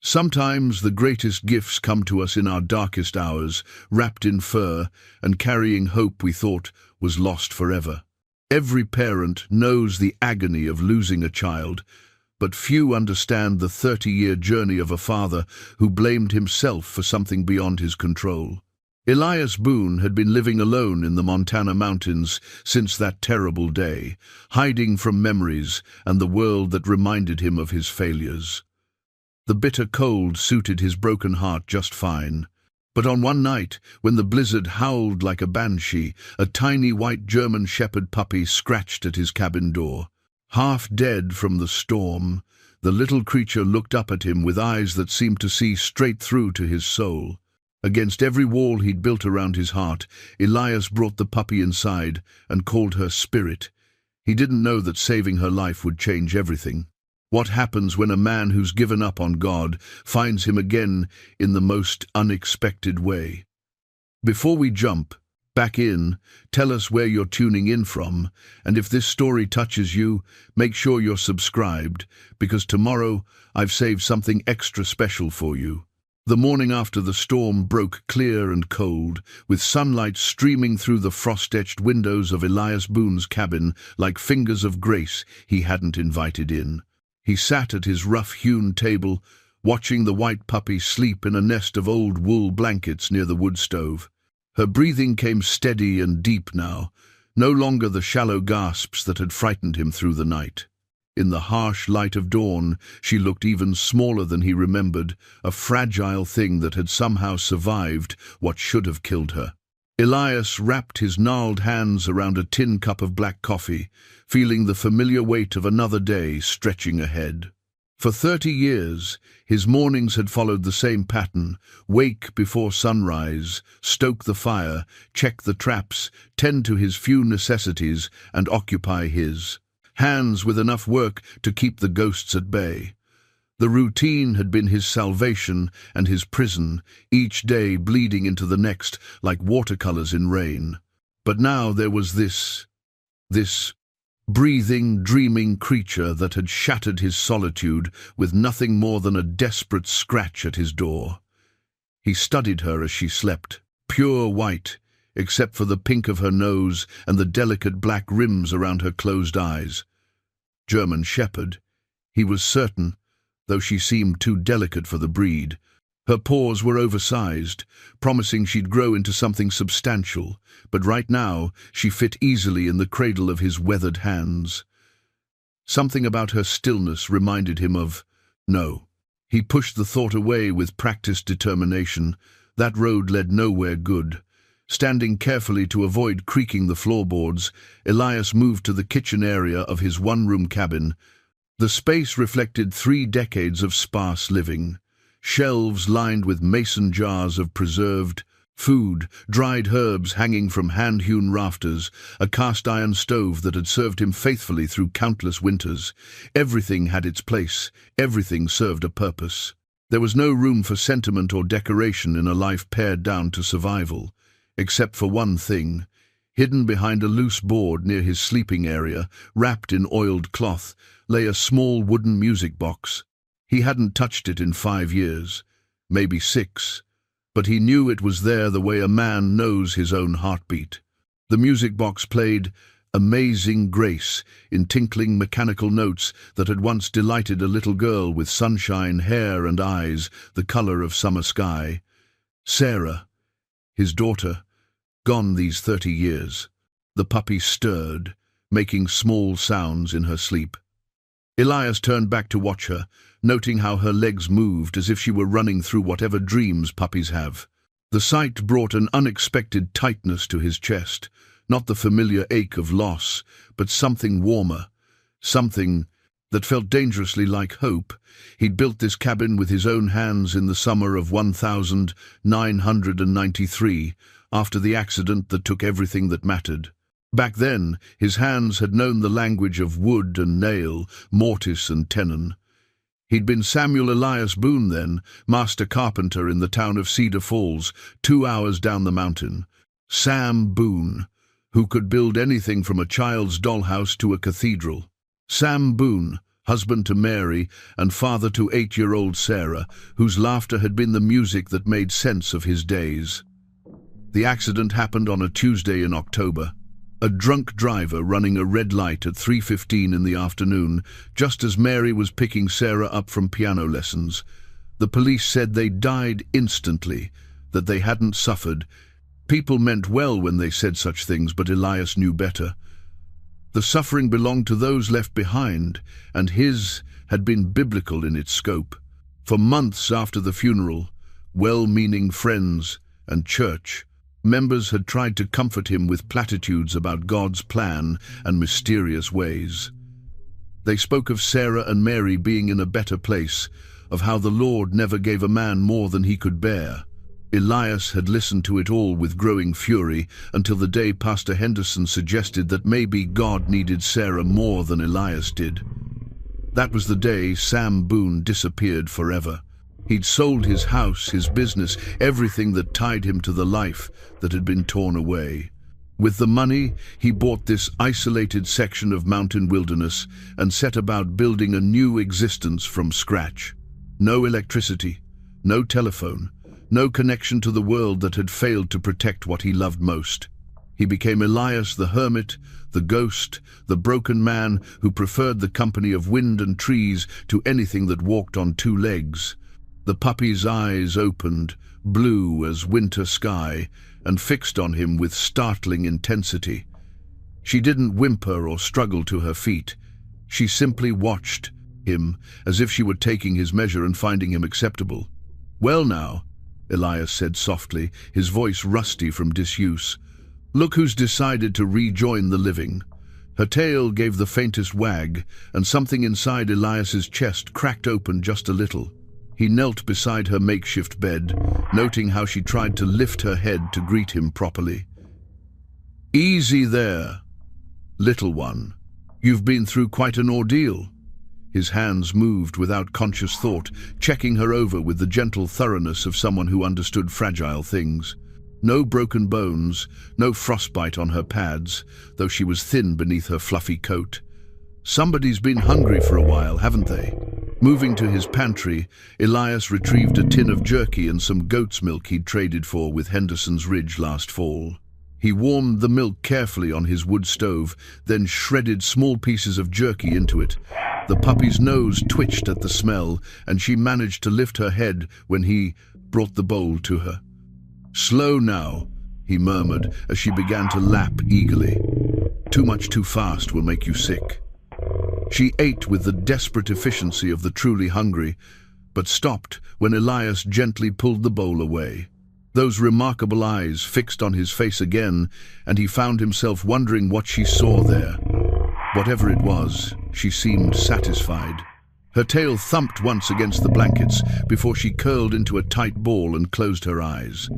Sometimes the greatest gifts come to us in our darkest hours, wrapped in fur and carrying hope we thought was lost forever. Every parent knows the agony of losing a child, but few understand the 30-year journey of a father who blamed himself for something beyond his control. Elias Boone had been living alone in the Montana mountains since that terrible day, hiding from memories and the world that reminded him of his failures. The bitter cold suited his broken heart just fine. But on one night, when the blizzard howled like a banshee, a tiny white German shepherd puppy scratched at his cabin door. Half dead from the storm, the little creature looked up at him with eyes that seemed to see straight through to his soul. Against every wall he'd built around his heart, Elias brought the puppy inside and called her Spirit. He didn't know that saving her life would change everything. What happens when a man who's given up on God finds him again in the most unexpected way? Before we jump back in, tell us where you're tuning in from, and if this story touches you, make sure you're subscribed, because tomorrow I've saved something extra special for you. The morning after the storm broke clear and cold, with sunlight streaming through the frost-etched windows of Elias Boone's cabin like fingers of grace he hadn't invited in. He sat at his rough-hewn table, watching the white puppy sleep in a nest of old wool blankets near the wood stove. Her breathing came steady and deep now, no longer the shallow gasps that had frightened him through the night. In the harsh light of dawn, she looked even smaller than he remembered, a fragile thing that had somehow survived what should have killed her. Elias wrapped his gnarled hands around a tin cup of black coffee, feeling the familiar weight of another day stretching ahead. For 30 years, his mornings had followed the same pattern: wake before sunrise, stoke the fire, check the traps, tend to his few necessities, and occupy his hands with enough work to keep the ghosts at bay. The routine had been his salvation and his prison, each day bleeding into the next like watercolors in rain. But now there was this breathing, dreaming creature that had shattered his solitude with nothing more than a desperate scratch at his door. He studied her as she slept, pure white, except for the pink of her nose and the delicate black rims around her closed eyes. German shepherd, he was certain, though she seemed too delicate for the breed. Her paws were oversized, promising she'd grow into something substantial, but right now she fit easily in the cradle of his weathered hands. Something about her stillness reminded him of no. He pushed the thought away with practiced determination. That road led nowhere good. Standing carefully to avoid creaking the floorboards, Elias moved to the kitchen area of his one-room cabin. The space reflected 3 decades of sparse living. Shelves lined with mason jars of preserved food, dried herbs hanging from hand-hewn rafters, a cast-iron stove that had served him faithfully through countless winters. Everything had its place, everything served a purpose. There was no room for sentiment or decoration in a life pared down to survival, except for one thing. Hidden behind a loose board near his sleeping area, wrapped in oiled cloth, lay a small wooden music box. He hadn't touched it in 5 years, maybe 6, but he knew it was there the way a man knows his own heartbeat. The music box played Amazing Grace in tinkling mechanical notes that had once delighted a little girl with sunshine, hair and eyes the color of summer sky. Sarah, his daughter, gone these 30 years. The puppy stirred, making small sounds in her sleep. Elias turned back to watch her, noting how her legs moved as if she were running through whatever dreams puppies have. The sight brought an unexpected tightness to his chest, not the familiar ache of loss, but something warmer, something that felt dangerously like hope. He'd built this cabin with his own hands in the summer of 1993, after the accident that took everything that mattered. Back then, his hands had known the language of wood and nail, mortise and tenon. He'd been Samuel Elias Boone then, master carpenter in the town of Cedar Falls, 2 hours down the mountain. Sam Boone, who could build anything from a child's dollhouse to a cathedral. Sam Boone, husband to Mary and father to 8-year-old Sarah, whose laughter had been the music that made sense of his days. The accident happened on a Tuesday in October. A drunk driver running a red light at 3:15 in the afternoon, just as Mary was picking Sarah up from piano lessons. The police said they died instantly, that they hadn't suffered. People meant well when they said such things, but Elias knew better. The suffering belonged to those left behind, and his had been biblical in its scope. For months after the funeral, well-meaning friends and church members had tried to comfort him with platitudes about God's plan and mysterious ways. They spoke of Sarah and Mary being in a better place, of how the Lord never gave a man more than he could bear. Elias had listened to it all with growing fury until the day Pastor Henderson suggested that maybe God needed Sarah more than Elias did. That was the day Sam Boone disappeared forever. He'd sold his house, his business, everything that tied him to the life that had been torn away. With the money, he bought this isolated section of mountain wilderness and set about building a new existence from scratch. No electricity, no telephone, no connection to the world that had failed to protect what he loved most. He became Elias the hermit, the ghost, the broken man who preferred the company of wind and trees to anything that walked on two legs. The puppy's eyes opened, blue as winter sky, and fixed on him with startling intensity. She didn't whimper or struggle to her feet. She simply watched him, as if she were taking his measure and finding him acceptable. "Well now," Elias said softly, his voice rusty from disuse. "Look who's decided to rejoin the living." Her tail gave the faintest wag, and something inside Elias's chest cracked open just a little. He knelt beside her makeshift bed, noting how she tried to lift her head to greet him properly. "Easy there, little one. You've been through quite an ordeal." His hands moved without conscious thought, checking her over with the gentle thoroughness of someone who understood fragile things. No broken bones, no frostbite on her pads, though she was thin beneath her fluffy coat. "Somebody's been hungry for a while, haven't they?" Moving to his pantry, Elias retrieved a tin of jerky and some goat's milk he'd traded for with Henderson's Ridge last fall. He warmed the milk carefully on his wood stove, then shredded small pieces of jerky into it. The puppy's nose twitched at the smell, and she managed to lift her head when he brought the bowl to her. "Slow now," he murmured as she began to lap eagerly. "Too much too fast will make you sick." She ate with the desperate efficiency of the truly hungry, but stopped when Elias gently pulled the bowl away. Those remarkable eyes fixed on his face again, and he found himself wondering what she saw there. Whatever it was, she seemed satisfied. Her tail thumped once against the blankets before she curled into a tight ball and closed her eyes.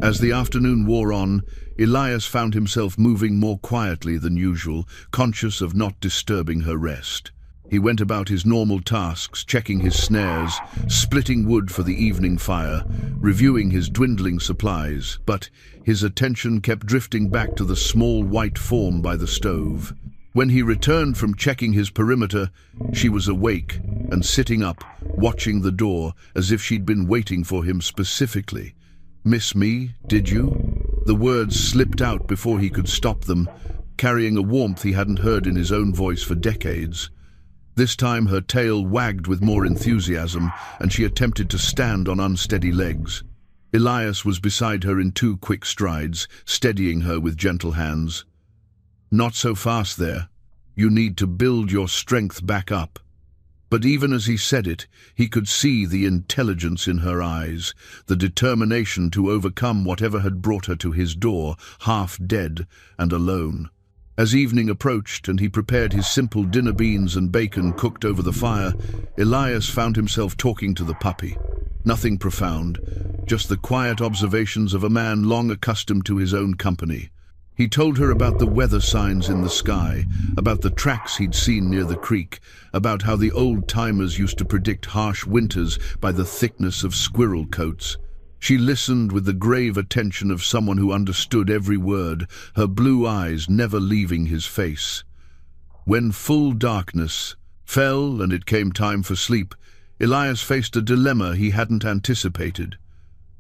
As the afternoon wore on, Elias found himself moving more quietly than usual, conscious of not disturbing her rest. He went about his normal tasks, checking his snares, splitting wood for the evening fire, reviewing his dwindling supplies, but his attention kept drifting back to the small white form by the stove. When he returned from checking his perimeter, she was awake and sitting up, watching the door as if she'd been waiting for him specifically. "Miss me, did you?" The words slipped out before he could stop them, carrying a warmth he hadn't heard in his own voice for decades. This time her tail wagged with more enthusiasm, and she attempted to stand on unsteady legs. Elias was beside her in 2 quick strides, steadying her with gentle hands. "Not so fast there. You need to build your strength back up." But even as he said it, he could see the intelligence in her eyes, the determination to overcome whatever had brought her to his door, half dead and alone. As evening approached and he prepared his simple dinner, beans and bacon cooked over the fire, Elias found himself talking to the puppy. Nothing profound, just the quiet observations of a man long accustomed to his own company. He told her about the weather signs in the sky, about the tracks he'd seen near the creek, about how the old-timers used to predict harsh winters by the thickness of squirrel coats. She listened with the grave attention of someone who understood every word, her blue eyes never leaving his face. When full darkness fell, and it came time for sleep, Elias faced a dilemma he hadn't anticipated.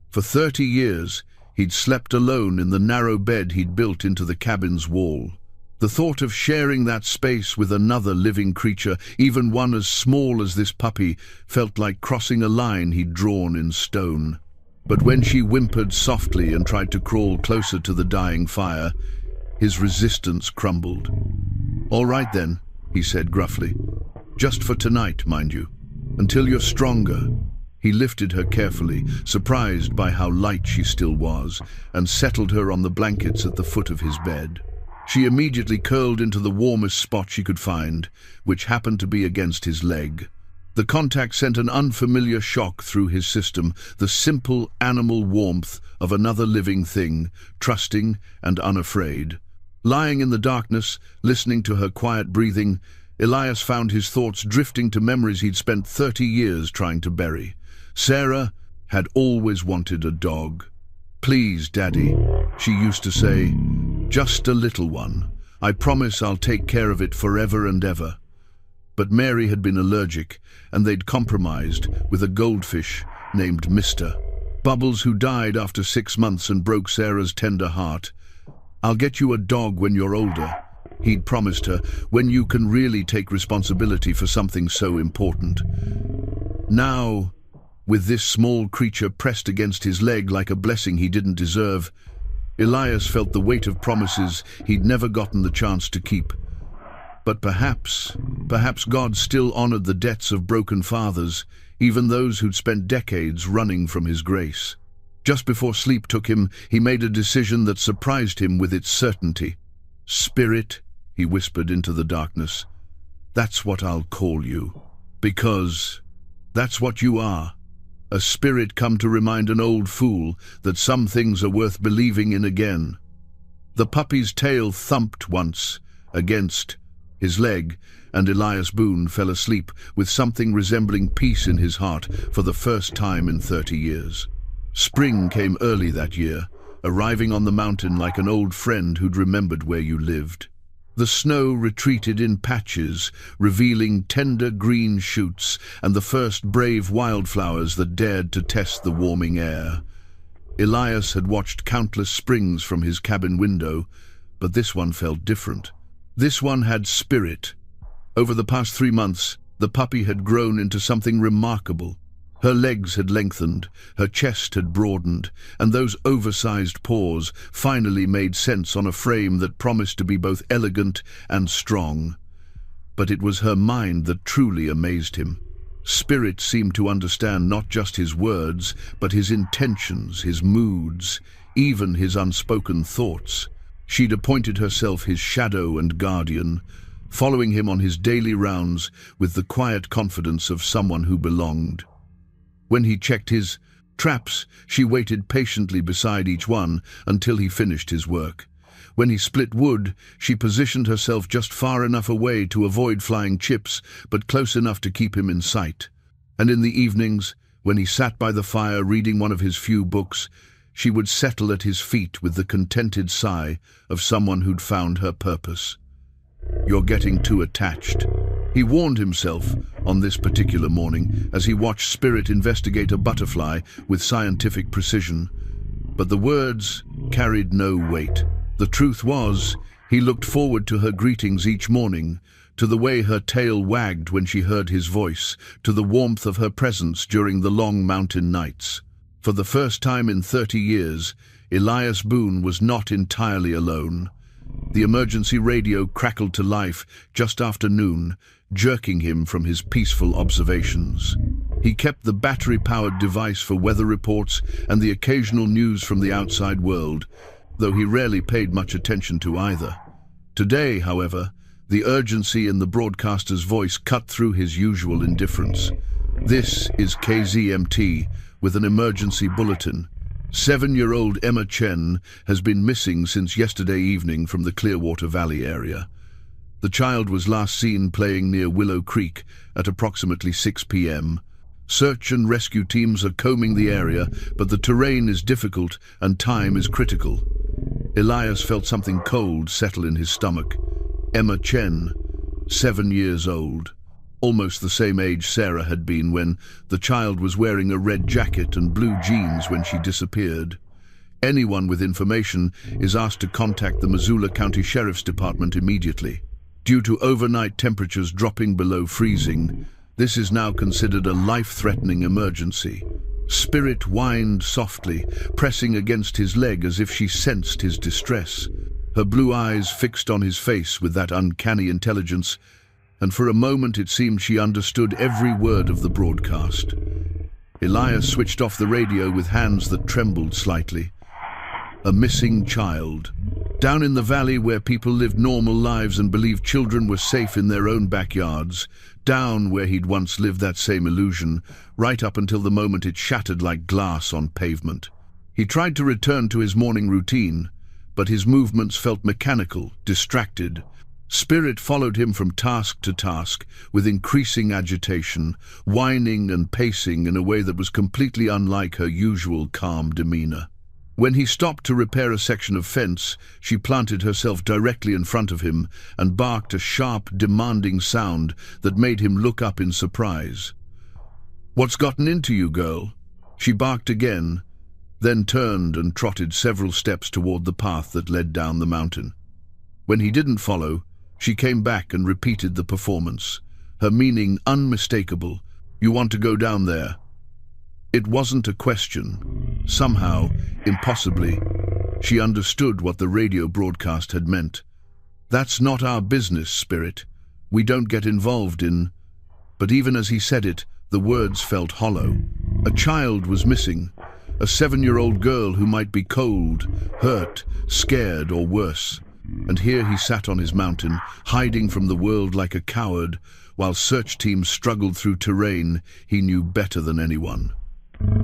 For 30 years, he'd slept alone in the narrow bed he'd built into the cabin's wall. The thought of sharing that space with another living creature, even one as small as this puppy, felt like crossing a line he'd drawn in stone. But when she whimpered softly and tried to crawl closer to the dying fire, his resistance crumbled. "All right then," he said gruffly. "Just for tonight, mind you. Until you're stronger." He lifted her carefully, surprised by how light she still was, and settled her on the blankets at the foot of his bed. She immediately curled into the warmest spot she could find, which happened to be against his leg. The contact sent an unfamiliar shock through his system, the simple animal warmth of another living thing, trusting and unafraid. Lying in the darkness, listening to her quiet breathing, Elias found his thoughts drifting to memories he'd spent 30 years trying to bury. Sarah had always wanted a dog. "Please, Daddy," she used to say, "just a little one. I promise I'll take care of it forever and ever." But Mary had been allergic, and they'd compromised with a goldfish named Mr. Bubbles, who died after 6 months and broke Sarah's tender heart. "I'll get you a dog when you're older," he'd promised her, "when you can really take responsibility for something so important." Now, with this small creature pressed against his leg like a blessing he didn't deserve, Elias felt the weight of promises he'd never gotten the chance to keep. But perhaps God still honored the debts of broken fathers, even those who'd spent decades running from his grace. Just before sleep took him, he made a decision that surprised him with its certainty. "Spirit," he whispered into the darkness, "that's what I'll call you. Because that's what you are. A spirit come to remind an old fool that some things are worth believing in again." The puppy's tail thumped once against his leg, and Elias Boone fell asleep with something resembling peace in his heart for the first time in 30 years. Spring came early that year, arriving on the mountain like an old friend who'd remembered where you lived. The snow retreated in patches, revealing tender green shoots and the first brave wildflowers that dared to test the warming air. Elias had watched countless springs from his cabin window, but this one felt different. This one had spirit. Over the past 3 months, the puppy had grown into something remarkable. Her legs had lengthened, her chest had broadened, and those oversized paws finally made sense on a frame that promised to be both elegant and strong. But it was her mind that truly amazed him. Spirit seemed to understand not just his words, but his intentions, his moods, even his unspoken thoughts. She'd appointed herself his shadow and guardian, following him on his daily rounds with the quiet confidence of someone who belonged. When he checked his traps, she waited patiently beside each one until he finished his work. When he split wood, she positioned herself just far enough away to avoid flying chips, but close enough to keep him in sight. And in the evenings, when he sat by the fire reading one of his few books, she would settle at his feet with the contented sigh of someone who'd found her purpose. "You're getting too attached," he warned himself on this particular morning as he watched Spirit investigate a butterfly with scientific precision. But the words carried no weight. The truth was, he looked forward to her greetings each morning, to the way her tail wagged when she heard his voice, to the warmth of her presence during the long mountain nights. For the first time in 30 years, Elias Boone was not entirely alone. The emergency radio crackled to life just after noon, jerking him from his peaceful observations. He kept the battery-powered device for weather reports and the occasional news from the outside world, though he rarely paid much attention to either. Today, however, the urgency in the broadcaster's voice cut through his usual indifference. "This is KZMT with an emergency bulletin. 7-year-old Emma Chen has been missing since yesterday evening from the Clearwater Valley area. The child was last seen playing near Willow Creek at approximately 6 p.m. Search and rescue teams are combing the area, but the terrain is difficult and time is critical." Elias felt something cold settle in his stomach. Emma Chen, 7 years old. almost the same age Sarah had been when the child was wearing a red jacket and blue jeans when she disappeared. Anyone with information is asked to contact the Missoula County Sheriff's Department immediately. Due to overnight temperatures dropping below freezing, this is now considered a life-threatening emergency. Spirit whined softly, pressing against his leg as if she sensed his distress. Her blue eyes fixed on his face with that uncanny intelligence, and for a moment it seemed she understood every word of the broadcast. Elias switched off the radio with hands that trembled slightly. A missing child. Down in the valley where people lived normal lives and believed children were safe in their own backyards, down where he'd once lived that same illusion, right up until the moment it shattered like glass on pavement. He tried to return to his morning routine, but his movements felt mechanical, distracted. Spirit followed him from task to task, with increasing agitation, whining and pacing in a way that was completely unlike her usual calm demeanor. When he stopped to repair a section of fence, she planted herself directly in front of him and barked a sharp, demanding sound that made him look up in surprise. "What's gotten into you, girl?" She barked again, then turned and trotted several steps toward the path that led down the mountain. When he didn't follow, she came back and repeated the performance, her meaning unmistakable. "You want to go down there?" It wasn't a question. Somehow, impossibly, she understood what the radio broadcast had meant. "That's not our business, Spirit. We don't get involved in..." But even as he said it, the words felt hollow. A child was missing, a 7-year-old girl who might be cold, hurt, scared, or worse. And here he sat on his mountain, hiding from the world like a coward, while search teams struggled through terrain he knew better than anyone.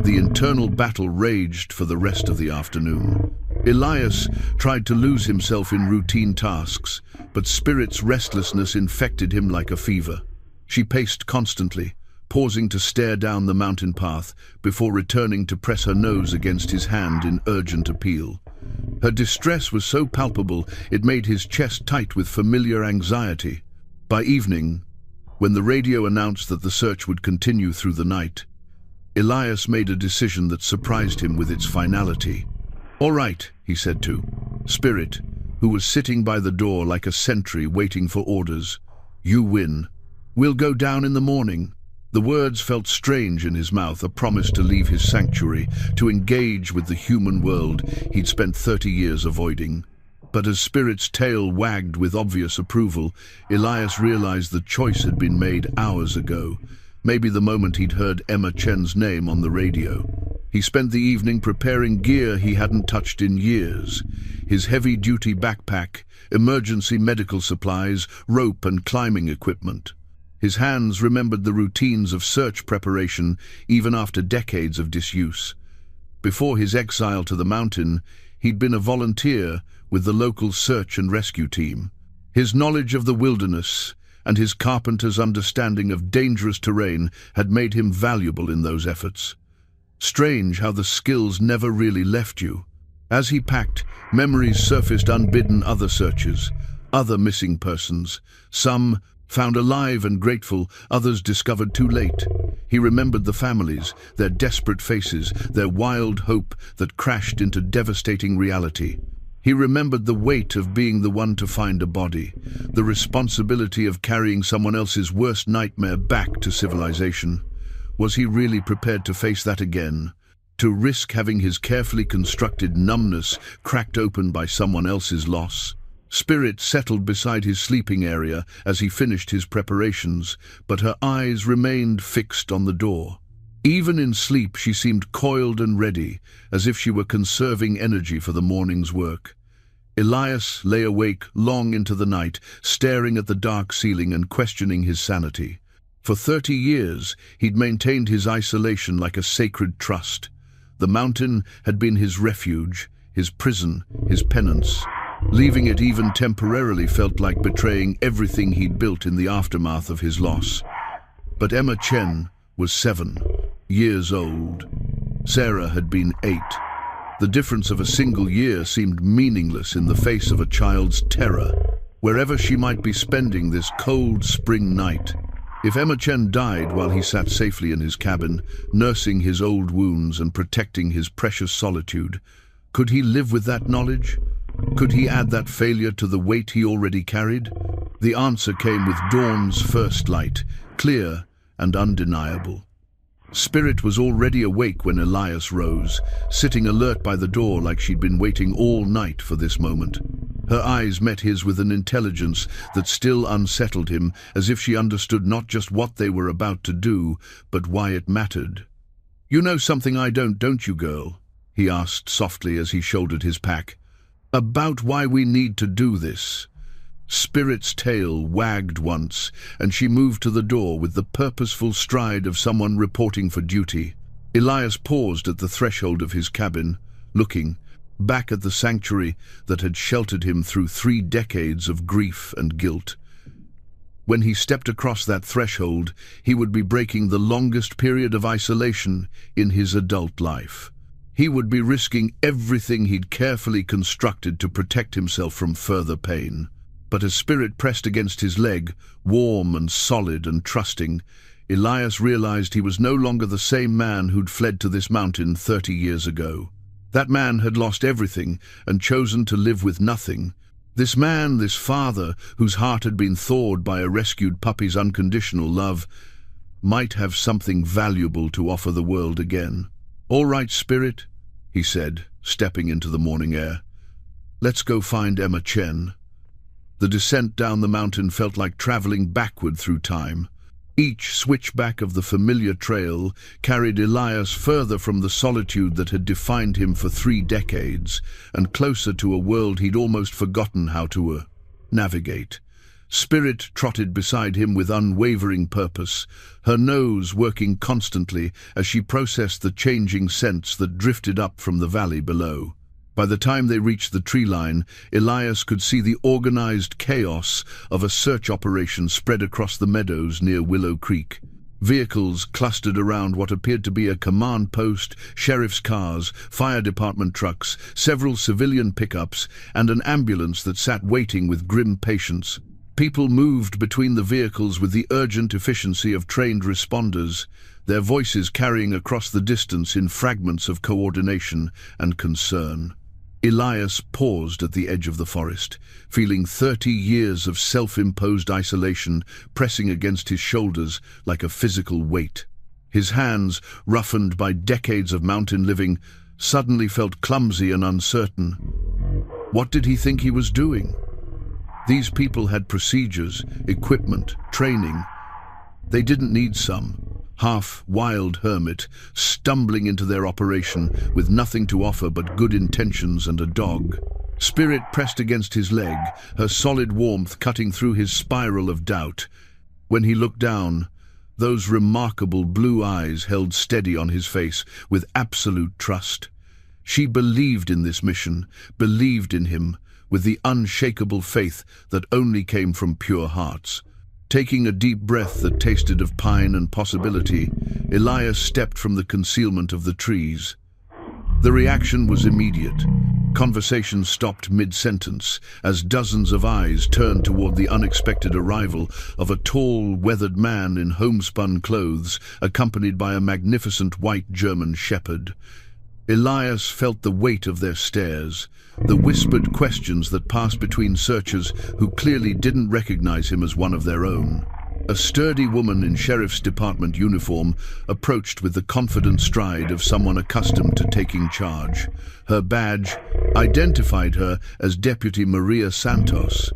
The internal battle raged for the rest of the afternoon. Elias tried to lose himself in routine tasks, but Spirit's restlessness infected him like a fever. She paced constantly, pausing to stare down the mountain path before returning to press her nose against his hand in urgent appeal. Her distress was so palpable it made his chest tight with familiar anxiety. By evening, when the radio announced that the search would continue through the night, Elias made a decision that surprised him with its finality. "All right," he said to Spirit, who was sitting by the door like a sentry waiting for orders. "You win. We'll go down in the morning." The words felt strange in his mouth, a promise to leave his sanctuary, to engage with the human world he'd spent 30 years avoiding. But as Spirit's tail wagged with obvious approval, Elias realized the choice had been made hours ago. Maybe the moment he'd heard Emma Chen's name on the radio. He spent the evening preparing gear he hadn't touched in years. His heavy-duty backpack, emergency medical supplies, rope and climbing equipment. His hands remembered the routines of search preparation even after decades of disuse. Before his exile to the mountain, he'd been a volunteer with the local search and rescue team. His knowledge of the wilderness and his carpenter's understanding of dangerous terrain had made him valuable in those efforts. Strange how the skills never really left you. As he packed, memories surfaced unbidden: other searches, other missing persons, some found alive and grateful, others discovered too late. He remembered the families, their desperate faces, their wild hope that crashed into devastating reality. He remembered the weight of being the one to find a body, the responsibility of carrying someone else's worst nightmare back to civilization. Was he really prepared to face that again? To risk having his carefully constructed numbness cracked open by someone else's loss? Spirit settled beside his sleeping area as he finished his preparations, but her eyes remained fixed on the door. Even in sleep, she seemed coiled and ready, as if she were conserving energy for the morning's work. Elias lay awake long into the night, staring at the dark ceiling and questioning his sanity. For 30 years, he'd maintained his isolation like a sacred trust. The mountain had been his refuge, his prison, his penance. Leaving it even temporarily felt like betraying everything he'd built in the aftermath of his loss. But Emma Chen was 7 years old. Sarah had been 8. The difference of a single year seemed meaningless in the face of a child's terror. Wherever she might be spending this cold spring night, If Chen died while he sat safely in his cabin, nursing his old wounds and protecting his precious solitude, could he live with that knowledge? Could he add that failure to the weight he already carried? The answer came with dawn's first light, clear and undeniable. Spirit was already awake when Elias rose, sitting alert by the door like she'd been waiting all night for this moment. Her eyes met his with an intelligence that still unsettled him, as if she understood not just what they were about to do, but why it mattered. "You know something I don't you, girl?" he asked softly as he shouldered his pack. "About why we need to do this." Spirit's tail wagged once, and she moved to the door with the purposeful stride of someone reporting for duty. Elias paused at the threshold of his cabin, looking back at the sanctuary that had sheltered him through 3 decades of grief and guilt. When he stepped across that threshold, he would be breaking the longest period of isolation in his adult life. He would be risking everything he'd carefully constructed to protect himself from further pain. But as Spirit pressed against his leg, warm and solid and trusting, Elias realized he was no longer the same man who'd fled to this mountain 30 years ago. That man had lost everything and chosen to live with nothing. This man, this father, whose heart had been thawed by a rescued puppy's unconditional love, might have something valuable to offer the world again. "All right, Spirit," he said, stepping into the morning air. "Let's go find Chen." The descent down the mountain felt like traveling backward through time. Each switchback of the familiar trail carried Elias further from the solitude that had defined him for 3 decades, and closer to a world he'd almost forgotten how to navigate. Spirit trotted beside him with unwavering purpose, her nose working constantly as she processed the changing scents that drifted up from the valley below. By the time they reached the tree line, Elias could see the organized chaos of a search operation spread across the meadows near Willow Creek. Vehicles clustered around what appeared to be a command post, sheriff's cars, fire department trucks, several civilian pickups, and an ambulance that sat waiting with grim patience. People moved between the vehicles with the urgent efficiency of trained responders, their voices carrying across the distance in fragments of coordination and concern. Elias paused at the edge of the forest, feeling 30 years of self-imposed isolation pressing against his shoulders like a physical weight. His hands, roughened by decades of mountain living, suddenly felt clumsy and uncertain. What did he think he was doing? These people had procedures, equipment, training. They didn't need some half-wild hermit stumbling into their operation with nothing to offer but good intentions and a dog. Spirit pressed against his leg, her solid warmth cutting through his spiral of doubt. When he looked down, those remarkable blue eyes held steady on his face with absolute trust. She believed in this mission, believed in him, with the unshakable faith that only came from pure hearts. Taking a deep breath that tasted of pine and possibility, Elias stepped from the concealment of the trees. The reaction was immediate. Conversation stopped mid-sentence as dozens of eyes turned toward the unexpected arrival of a tall, weathered man in homespun clothes, accompanied by a magnificent white German shepherd. Elias felt the weight of their stares, the whispered questions that passed between searchers who clearly didn't recognize him as one of their own. A sturdy woman in sheriff's department uniform approached with the confident stride of someone accustomed to taking charge. Her badge identified her as Deputy Maria Santos,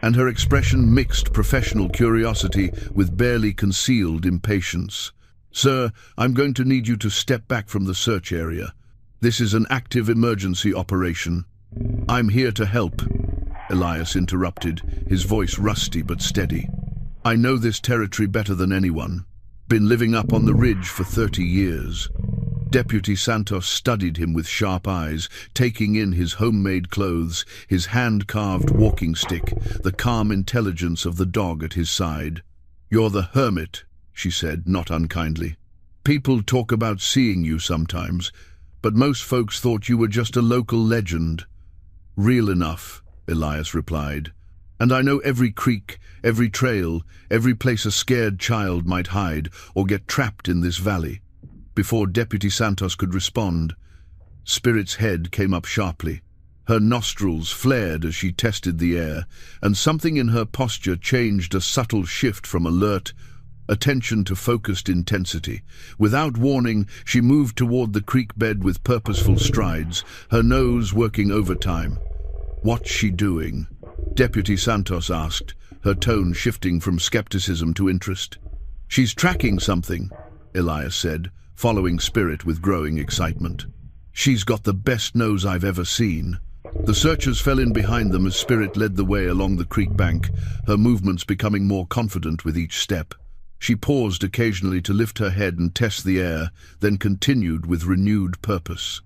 and her expression mixed professional curiosity with barely concealed impatience. "Sir, I'm going to need you to step back from the search area. This is an active emergency operation." "I'm here to help," Elias interrupted, his voice rusty but steady. "I know this territory better than anyone. Been living up on the ridge for 30 years. Deputy Santos studied him with sharp eyes, taking in his homemade clothes, his hand-carved walking stick, the calm intelligence of the dog at his side. "You're the hermit," she said, not unkindly. "People talk about seeing you sometimes, but most folks thought you were just a local legend." "Real enough," Elias replied. And I know every creek, every trail, every place a scared child might hide or get trapped in this valley." Before Deputy Santos could respond, Spirit's head came up sharply. Her nostrils flared as she tested the air, and something in her posture changed, a subtle shift from alert attention to focused intensity. Without warning, she moved toward the creek bed with purposeful strides, her nose working overtime. "What's she doing?" Deputy Santos asked, her tone shifting from skepticism to interest. "She's tracking something," Elias said, following Spirit with growing excitement. "She's got the best nose I've ever seen." The searchers fell in behind them as Spirit led the way along the creek bank, her movements becoming more confident with each step. She paused occasionally to lift her head and test the air, then continued with renewed purpose.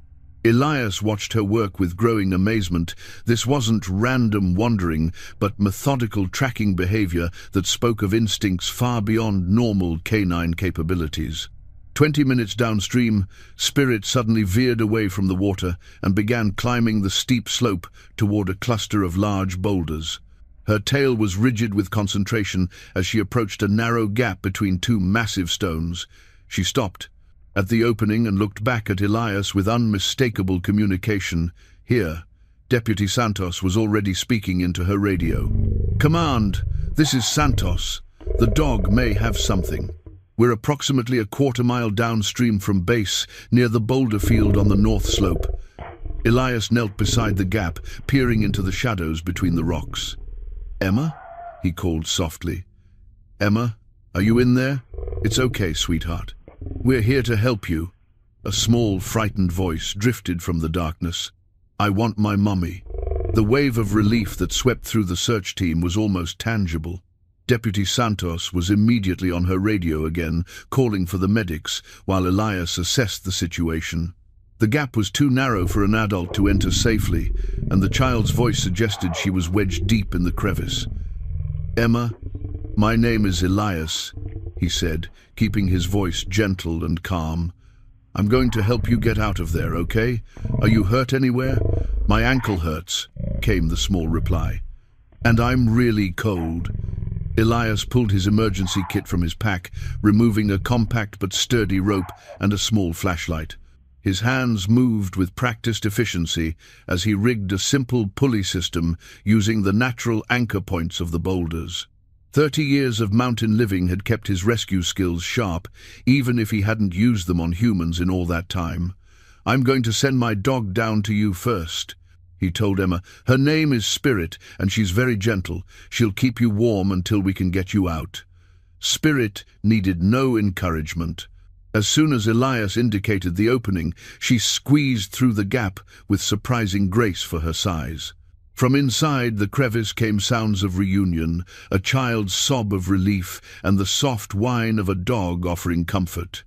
Elias watched her work with growing amazement. This wasn't random wandering, but methodical tracking behavior that spoke of instincts far beyond normal canine capabilities. 20 minutes downstream, Spirit suddenly veered away from the water and began climbing the steep slope toward a cluster of large boulders. Her tail was rigid with concentration as she approached a narrow gap between two massive stones. She stopped at the opening and looked back at Elias with unmistakable communication. Here, Deputy Santos was already speaking into her radio. "Command, this is Santos. The dog may have something. We're approximately a quarter-mile downstream from base, near the boulder field on the north slope." Elias knelt beside the gap, peering into the shadows between the rocks. "Emma?" he called softly. "Emma, are you in there?" "It's okay, sweetheart. We're here to help you." A small, frightened voice drifted from the darkness. "I want my mummy." The wave of relief that swept through the search team was almost tangible. Deputy Santos was immediately on her radio again, calling for the medics, while Elias assessed the situation. The gap was too narrow for an adult to enter safely, and the child's voice suggested she was wedged deep in the crevice. "Emma, my name is Elias," he said, keeping his voice gentle and calm. "I'm going to help you get out of there, okay? Are you hurt anywhere?" "My ankle hurts," came the small reply. "And I'm really cold." Elias pulled his emergency kit from his pack, removing a compact but sturdy rope and a small flashlight. His hands moved with practiced efficiency as he rigged a simple pulley system using the natural anchor points of the boulders. 30 years of mountain living had kept his rescue skills sharp, even if he hadn't used them on humans in all that time. "I'm going to send my dog down to you first," he told Emma. "Her name is Spirit, and she's very gentle. She'll keep you warm until we can get you out." Spirit needed no encouragement. As soon as Elias indicated the opening, she squeezed through the gap with surprising grace for her size. From inside the crevice came sounds of reunion, a child's sob of relief, and the soft whine of a dog offering comfort.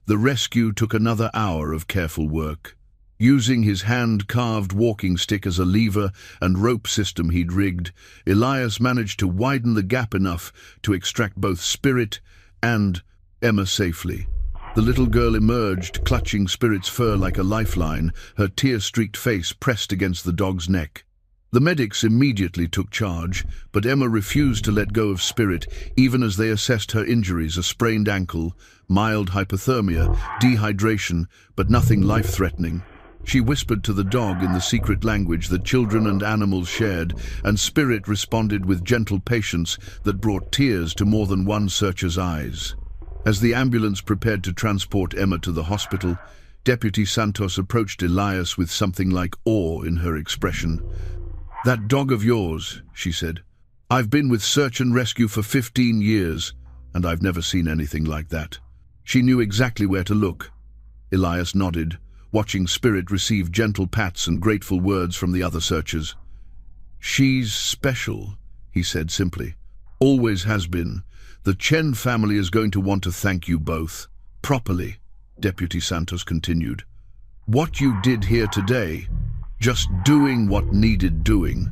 The rescue took another hour of careful work. Using his hand-carved walking stick as a lever and rope system he'd rigged, Elias managed to widen the gap enough to extract both Spirit and Emma safely. The little girl emerged, clutching Spirit's fur like a lifeline, her tear-streaked face pressed against the dog's neck. The medics immediately took charge, but Emma refused to let go of Spirit, even as they assessed her injuries: a sprained ankle, mild hypothermia, dehydration, but nothing life-threatening. She whispered to the dog in the secret language that children and animals shared, and Spirit responded with gentle patience that brought tears to more than one searcher's eyes. As the ambulance prepared to transport Emma to the hospital, Deputy Santos approached Elias with something like awe in her expression. "That dog of yours," she said. "I've been with search and rescue for 15 years, and I've never seen anything like that." She knew exactly where to look. Elias nodded, watching Spirit receive gentle pats and grateful words from the other searchers. "She's special," he said simply. "Always has been. The Chen family is going to want to thank you both." "Properly," Deputy Santos continued. "What you did here today, just doing what needed doing,"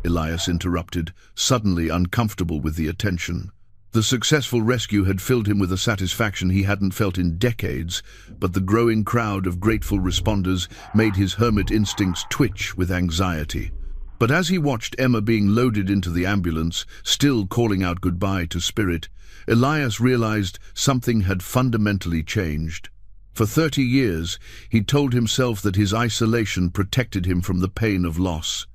Elias interrupted, suddenly uncomfortable with the attention. The successful rescue had filled him with a satisfaction he hadn't felt in decades, but the growing crowd of grateful responders made his hermit instincts twitch with anxiety. But as he watched Emma being loaded into the ambulance, still calling out goodbye to Spirit, Elias realized something had fundamentally changed. For 30 years, he'd told himself that his isolation protected him from the pain of loss.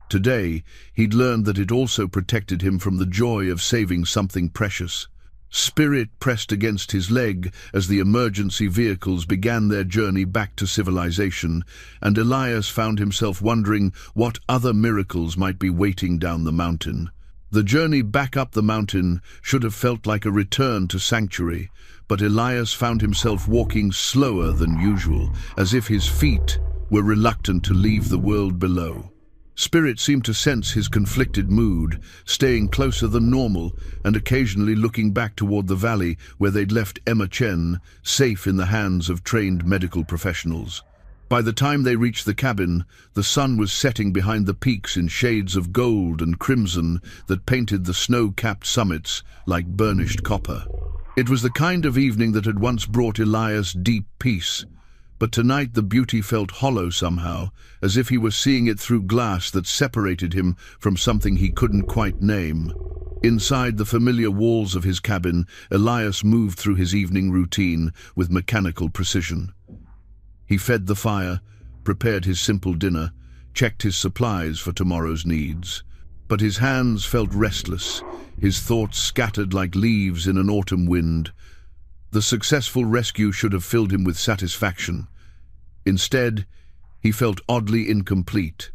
Today, he'd learned that it also protected him from the joy of saving something precious. Spirit pressed against his leg as the emergency vehicles began their journey back to civilization, and Elias found himself wondering what other miracles might be waiting down the mountain. The journey back up the mountain should have felt like a return to sanctuary, but Elias found himself walking slower than usual, as if his feet were reluctant to leave the world below. Spirit seemed to sense his conflicted mood, staying closer than normal and occasionally looking back toward the valley where they'd left Emma Chen, safe in the hands of trained medical professionals. By the time they reached the cabin, the sun was setting behind the peaks in shades of gold and crimson that painted the snow-capped summits like burnished copper. It was the kind of evening that had once brought Elias deep peace, but tonight the beauty felt hollow somehow, as if he was seeing it through glass that separated him from something he couldn't quite name. Inside the familiar walls of his cabin, Elias moved through his evening routine with mechanical precision. He fed the fire, prepared his simple dinner, checked his supplies for tomorrow's needs. But his hands felt restless, his thoughts scattered like leaves in an autumn wind. The successful rescue should have filled him with satisfaction. Instead, he felt oddly incomplete,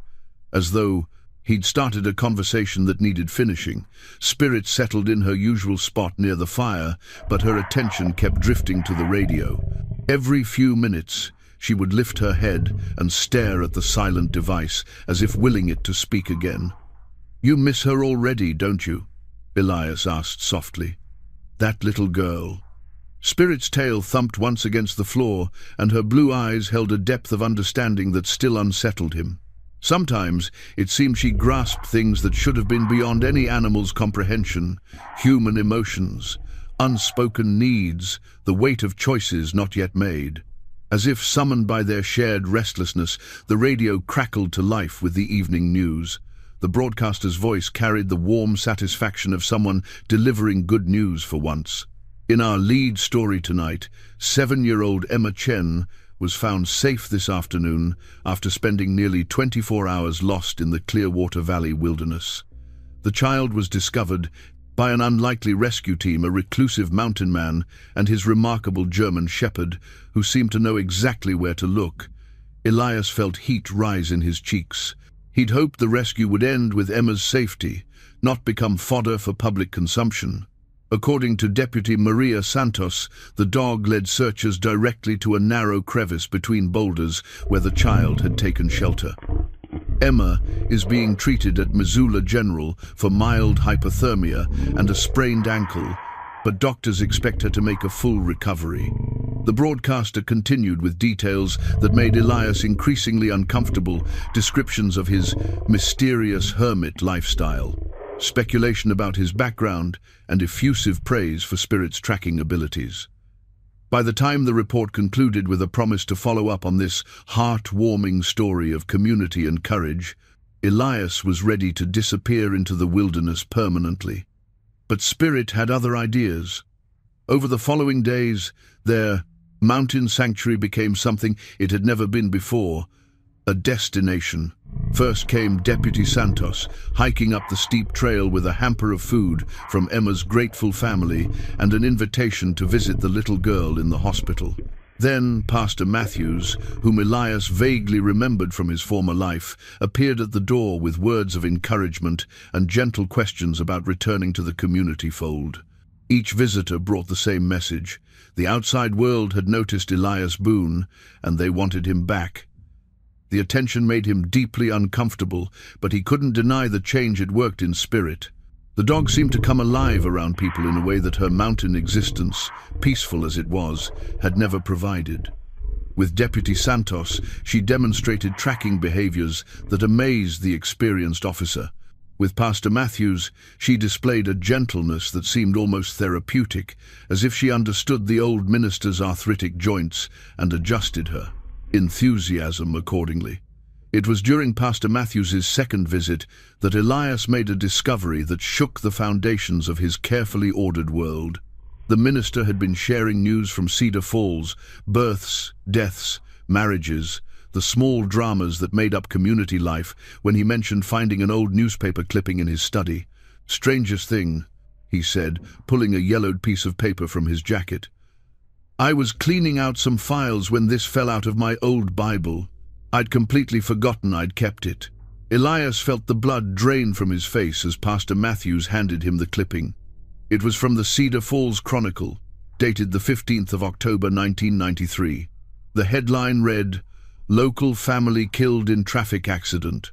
as though he'd started a conversation that needed finishing. Spirit settled in her usual spot near the fire, but her attention kept drifting to the radio. Every few minutes, she would lift her head and stare at the silent device, as if willing it to speak again. "You miss her already, don't you?" Elias asked softly. "That little girl." Spirit's tail thumped once against the floor, and her blue eyes held a depth of understanding that still unsettled him. Sometimes it seemed she grasped things that should have been beyond any animal's comprehension: human emotions, unspoken needs, the weight of choices not yet made. As if summoned by their shared restlessness, the radio crackled to life with the evening news. The broadcaster's voice carried the warm satisfaction of someone delivering good news for once. In our lead story tonight, 7-year-old Emma Chen was found safe this afternoon after spending nearly 24 hours lost in the Clearwater Valley wilderness. The child was discovered by an unlikely rescue team, a reclusive mountain man and his remarkable German shepherd, who seemed to know exactly where to look. Elias felt heat rise in his cheeks. He'd hoped the rescue would end with Emma's safety, not become fodder for public consumption. According to Deputy Maria Santos, the dog led searchers directly to a narrow crevice between boulders where the child had taken shelter. Emma is being treated at Missoula General for mild hypothermia and a sprained ankle, but doctors expect her to make a full recovery. The broadcaster continued with details that made Elias increasingly uncomfortable, descriptions of his mysterious hermit lifestyle, speculation about his background, and effusive praise for Spirit's tracking abilities. By the time the report concluded with a promise to follow up on this heart-warming story of community and courage, Elias was ready to disappear into the wilderness permanently. But Spirit had other ideas. Over the following days, their mountain sanctuary became something it had never been before, a destination. First came Deputy Santos, hiking up the steep trail with a hamper of food from Emma's grateful family and an invitation to visit the little girl in the hospital. Then Pastor Matthews, whom Elias vaguely remembered from his former life, appeared at the door with words of encouragement and gentle questions about returning to the community fold. Each visitor brought the same message. The outside world had noticed Elias Boone, and they wanted him back. The attention made him deeply uncomfortable, but he couldn't deny the change it worked in Spirit. The dog seemed to come alive around people in a way that her mountain existence, peaceful as it was, had never provided. With Deputy Santos, she demonstrated tracking behaviors that amazed the experienced officer. With Pastor Matthews, she displayed a gentleness that seemed almost therapeutic, as if she understood the old minister's arthritic joints and adjusted her enthusiasm accordingly. It was during Pastor Matthews's second visit that Elias made a discovery that shook the foundations of his carefully ordered world. The minister had been sharing news from Cedar Falls, births, deaths, marriages, the small dramas that made up community life, when he mentioned finding an old newspaper clipping in his study. "Strangest thing," he said, pulling a yellowed piece of paper from his jacket. "I was cleaning out some files when this fell out of my old Bible. I'd completely forgotten I'd kept it." Elias felt the blood drain from his face as Pastor Matthews handed him the clipping. It was from the Cedar Falls Chronicle, dated the 15th of October 1993. The headline read, "Local family killed in traffic accident."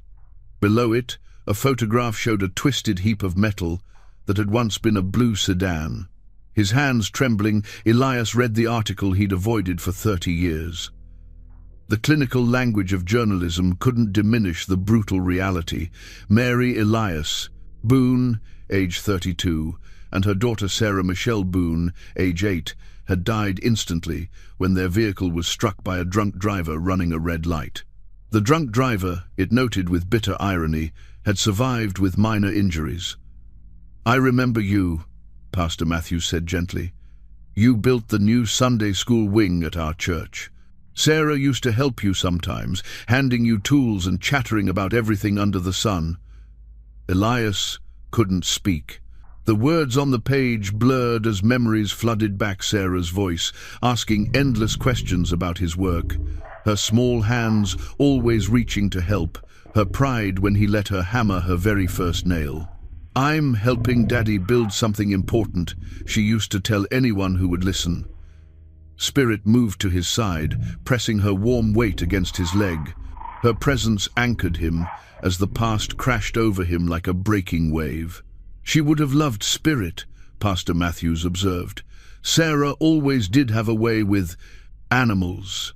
Below it, a photograph showed a twisted heap of metal that had once been a blue sedan. His hands trembling, Elias read the article he'd avoided for 30 years. The clinical language of journalism couldn't diminish the brutal reality. Mary Elias Boone, age 32, and her daughter Sarah Michelle Boone, age 8, had died instantly when their vehicle was struck by a drunk driver running a red light. The drunk driver, it noted with bitter irony, had survived with minor injuries. "I remember you," Pastor Matthews said gently. "You built the new Sunday school wing at our church. Sarah used to help you sometimes, handing you tools and chattering about everything under the sun." Elias couldn't speak. The words on the page blurred as memories flooded back Sarah's voice, asking endless questions about his work. Her small hands always reaching to help, her pride when he let her hammer her very first nail. "I'm helping Daddy build something important," she used to tell anyone who would listen. Spirit moved to his side, pressing her warm weight against his leg. Her presence anchored him as the past crashed over him like a breaking wave. "She would have loved Spirit," Pastor Matthews observed. "Sarah always did have a way with animals."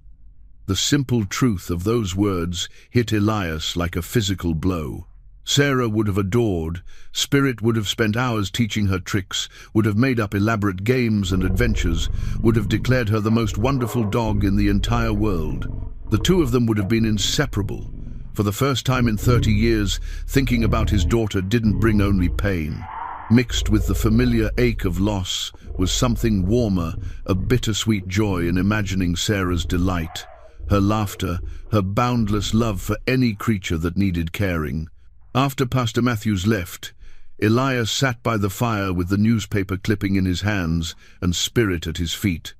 The simple truth of those words hit Elias like a physical blow. Sarah would have adored, Spirit would have spent hours teaching her tricks, would have made up elaborate games and adventures, would have declared her the most wonderful dog in the entire world. The two of them would have been inseparable. For the first time in 30 years, thinking about his daughter didn't bring only pain. Mixed with the familiar ache of loss was something warmer, a bittersweet joy in imagining Sarah's delight, her laughter, her boundless love for any creature that needed caring. After Pastor Matthews left, Elias sat by the fire with the newspaper clipping in his hands and Spirit at his feet.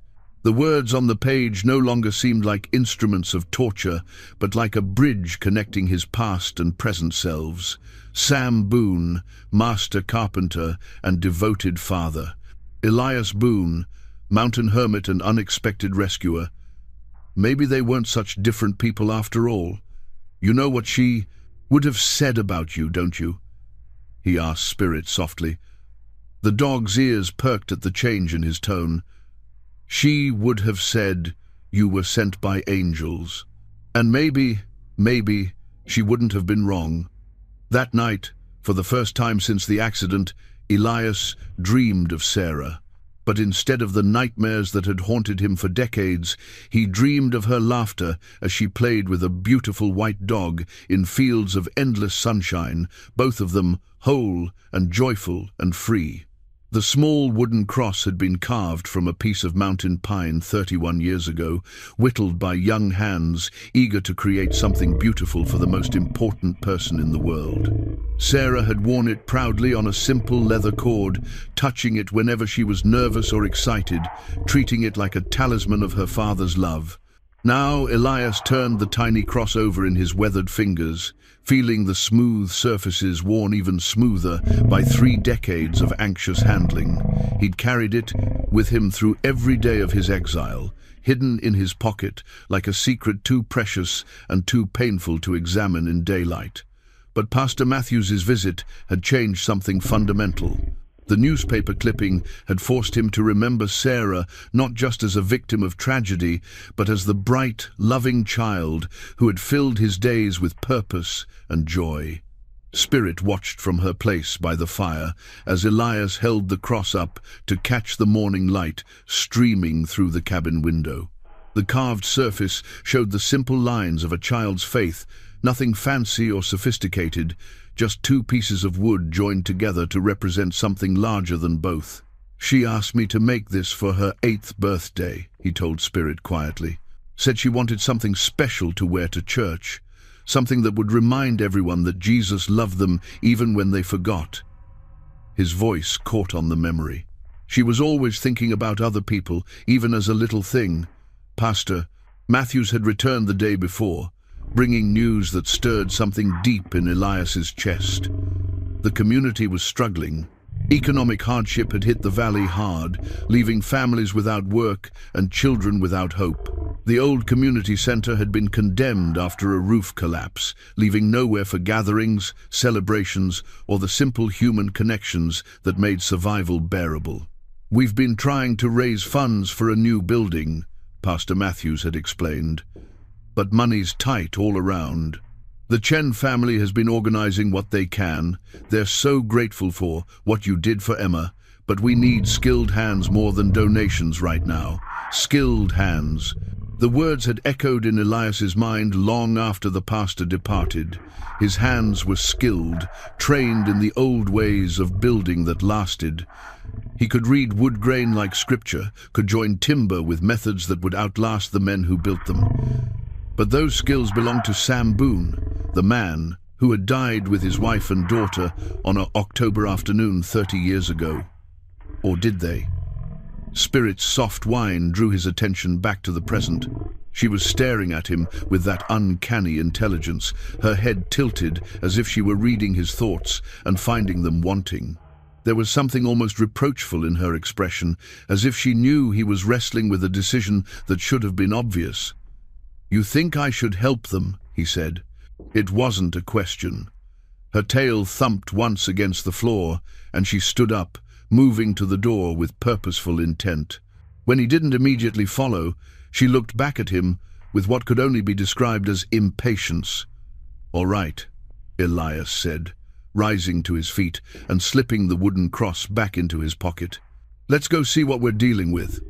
The words on the page no longer seemed like instruments of torture, but like a bridge connecting his past and present selves. Sam Boone, master carpenter and devoted father. Elias Boone, mountain hermit and unexpected rescuer. Maybe they weren't such different people after all. "You know what she would have said about you, don't you?" he asked Spirit softly. The dog's ears perked at the change in his tone. "She would have said you were sent by angels. And maybe she wouldn't have been wrong." That night, for the first time since the accident, Elias dreamed of Sarah. But instead of the nightmares that had haunted him for decades, he dreamed of her laughter as she played with a beautiful white dog in fields of endless sunshine, both of them whole and joyful and free. The small wooden cross had been carved from a piece of mountain pine 31 years ago, whittled by young hands eager to create something beautiful for the most important person in the world. Sarah had worn it proudly on a simple leather cord, touching it whenever she was nervous or excited, treating it like a talisman of her father's love. Now Elias turned the tiny cross over in his weathered fingers, feeling the smooth surfaces worn even smoother by 3 decades of anxious handling. He'd carried it with him through every day of his exile, hidden in his pocket like a secret too precious and too painful to examine in daylight. But Pastor Matthews's visit had changed something fundamental. The newspaper clipping had forced him to remember Sarah not just as a victim of tragedy, but as the bright, loving child who had filled his days with purpose and joy. Spirit watched from her place by the fire as Elias held the cross up to catch the morning light streaming through the cabin window. The carved surface showed the simple lines of a child's faith, Nothing fancy or sophisticated, just two pieces of wood joined together to represent something larger than both. She asked me to make this for her 8th birthday, he told Spirit quietly. Said she wanted something special to wear to church, something that would remind everyone that Jesus loved them even when they forgot. His voice caught on the memory. She was always thinking about other people, even as a little thing. Pastor Matthews had returned the day before, bringing news that stirred something deep in Elias's chest. The community was struggling. Economic hardship had hit the valley hard, leaving families without work and children without hope. The old community center had been condemned after a roof collapse, leaving nowhere for gatherings, celebrations, or the simple human connections that made survival bearable. "We've been trying to raise funds for a new building," Pastor Matthews had explained, "but money's tight all around. The Chen family has been organizing what they can. They're so grateful for what you did for Emma, but we need skilled hands more than donations right now. Skilled hands." The words had echoed in Elias's mind long after the pastor departed. His hands were skilled, trained in the old ways of building that lasted. He could read wood grain like scripture, could join timber with methods that would outlast the men who built them. But those skills belonged to Sam Boone, the man who had died with his wife and daughter on an October afternoon 30 years ago. Or did they? Spirit's soft whine drew his attention back to the present. She was staring at him with that uncanny intelligence, her head tilted as if she were reading his thoughts and finding them wanting. There was something almost reproachful in her expression, as if she knew he was wrestling with a decision that should have been obvious. "You think I should help them?" he said. It wasn't a question. Her tail thumped once against the floor, and she stood up, moving to the door with purposeful intent. When he didn't immediately follow, she looked back at him with what could only be described as impatience. "All right," Elias said, rising to his feet and slipping the wooden cross back into his pocket. "Let's go see what we're dealing with."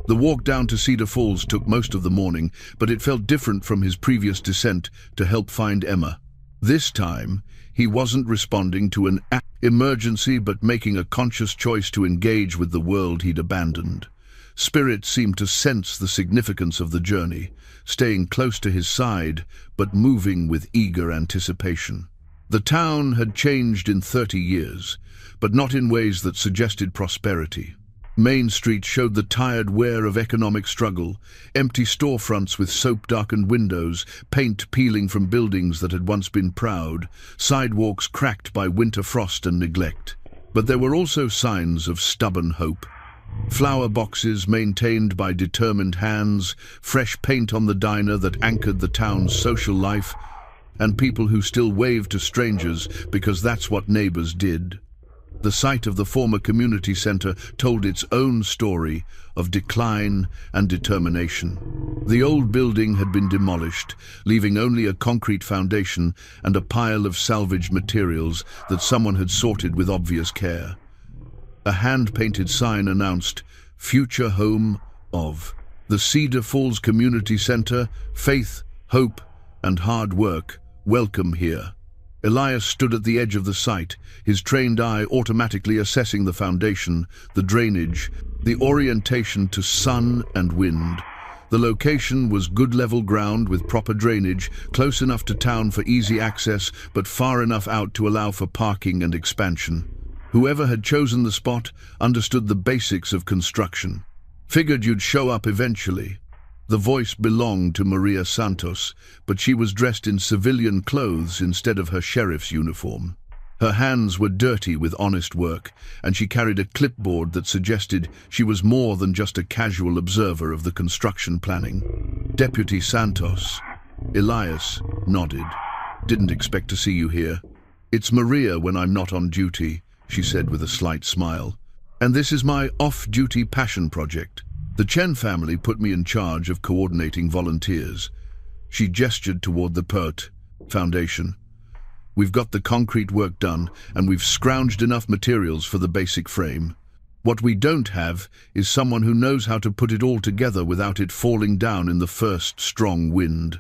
The walk down to Cedar Falls took most of the morning, but it felt different from his previous descent to help find Emma. This time, he wasn't responding to an emergency but making a conscious choice to engage with the world he'd abandoned. Spirit seemed to sense the significance of the journey, staying close to his side but moving with eager anticipation. The town had changed in 30 years, but not in ways that suggested prosperity. Main Street showed the tired wear of economic struggle, empty storefronts with soap-darkened windows, paint peeling from buildings that had once been proud, sidewalks cracked by winter frost and neglect. But there were also signs of stubborn hope. Flower boxes maintained by determined hands, fresh paint on the diner that anchored the town's social life, and people who still waved to strangers because that's what neighbors did. The site of the former community center told its own story of decline and determination. The old building had been demolished, leaving only a concrete foundation and a pile of salvaged materials that someone had sorted with obvious care. A hand-painted sign announced, "Future Home of the Cedar Falls Community Center, Faith, Hope, and Hard Work. Welcome here." Elias stood at the edge of the site, his trained eye automatically assessing the foundation, the drainage, the orientation to sun and wind. The location was good level ground with proper drainage, close enough to town for easy access, but far enough out to allow for parking and expansion. Whoever had chosen the spot understood the basics of construction. "Figured you'd show up eventually." The voice belonged to Maria Santos, but she was dressed in civilian clothes instead of her sheriff's uniform. Her hands were dirty with honest work, and she carried a clipboard that suggested she was more than just a casual observer of the construction planning. "Deputy Santos." Elias nodded. "Didn't expect to see you here." "It's Maria when I'm not on duty," she said with a slight smile. "And this is my off-duty passion project. The Chen family put me in charge of coordinating volunteers." She gestured toward the PERT Foundation. "We've got the concrete work done, and we've scrounged enough materials for the basic frame. What we don't have is someone who knows how to put it all together without it falling down in the first strong wind."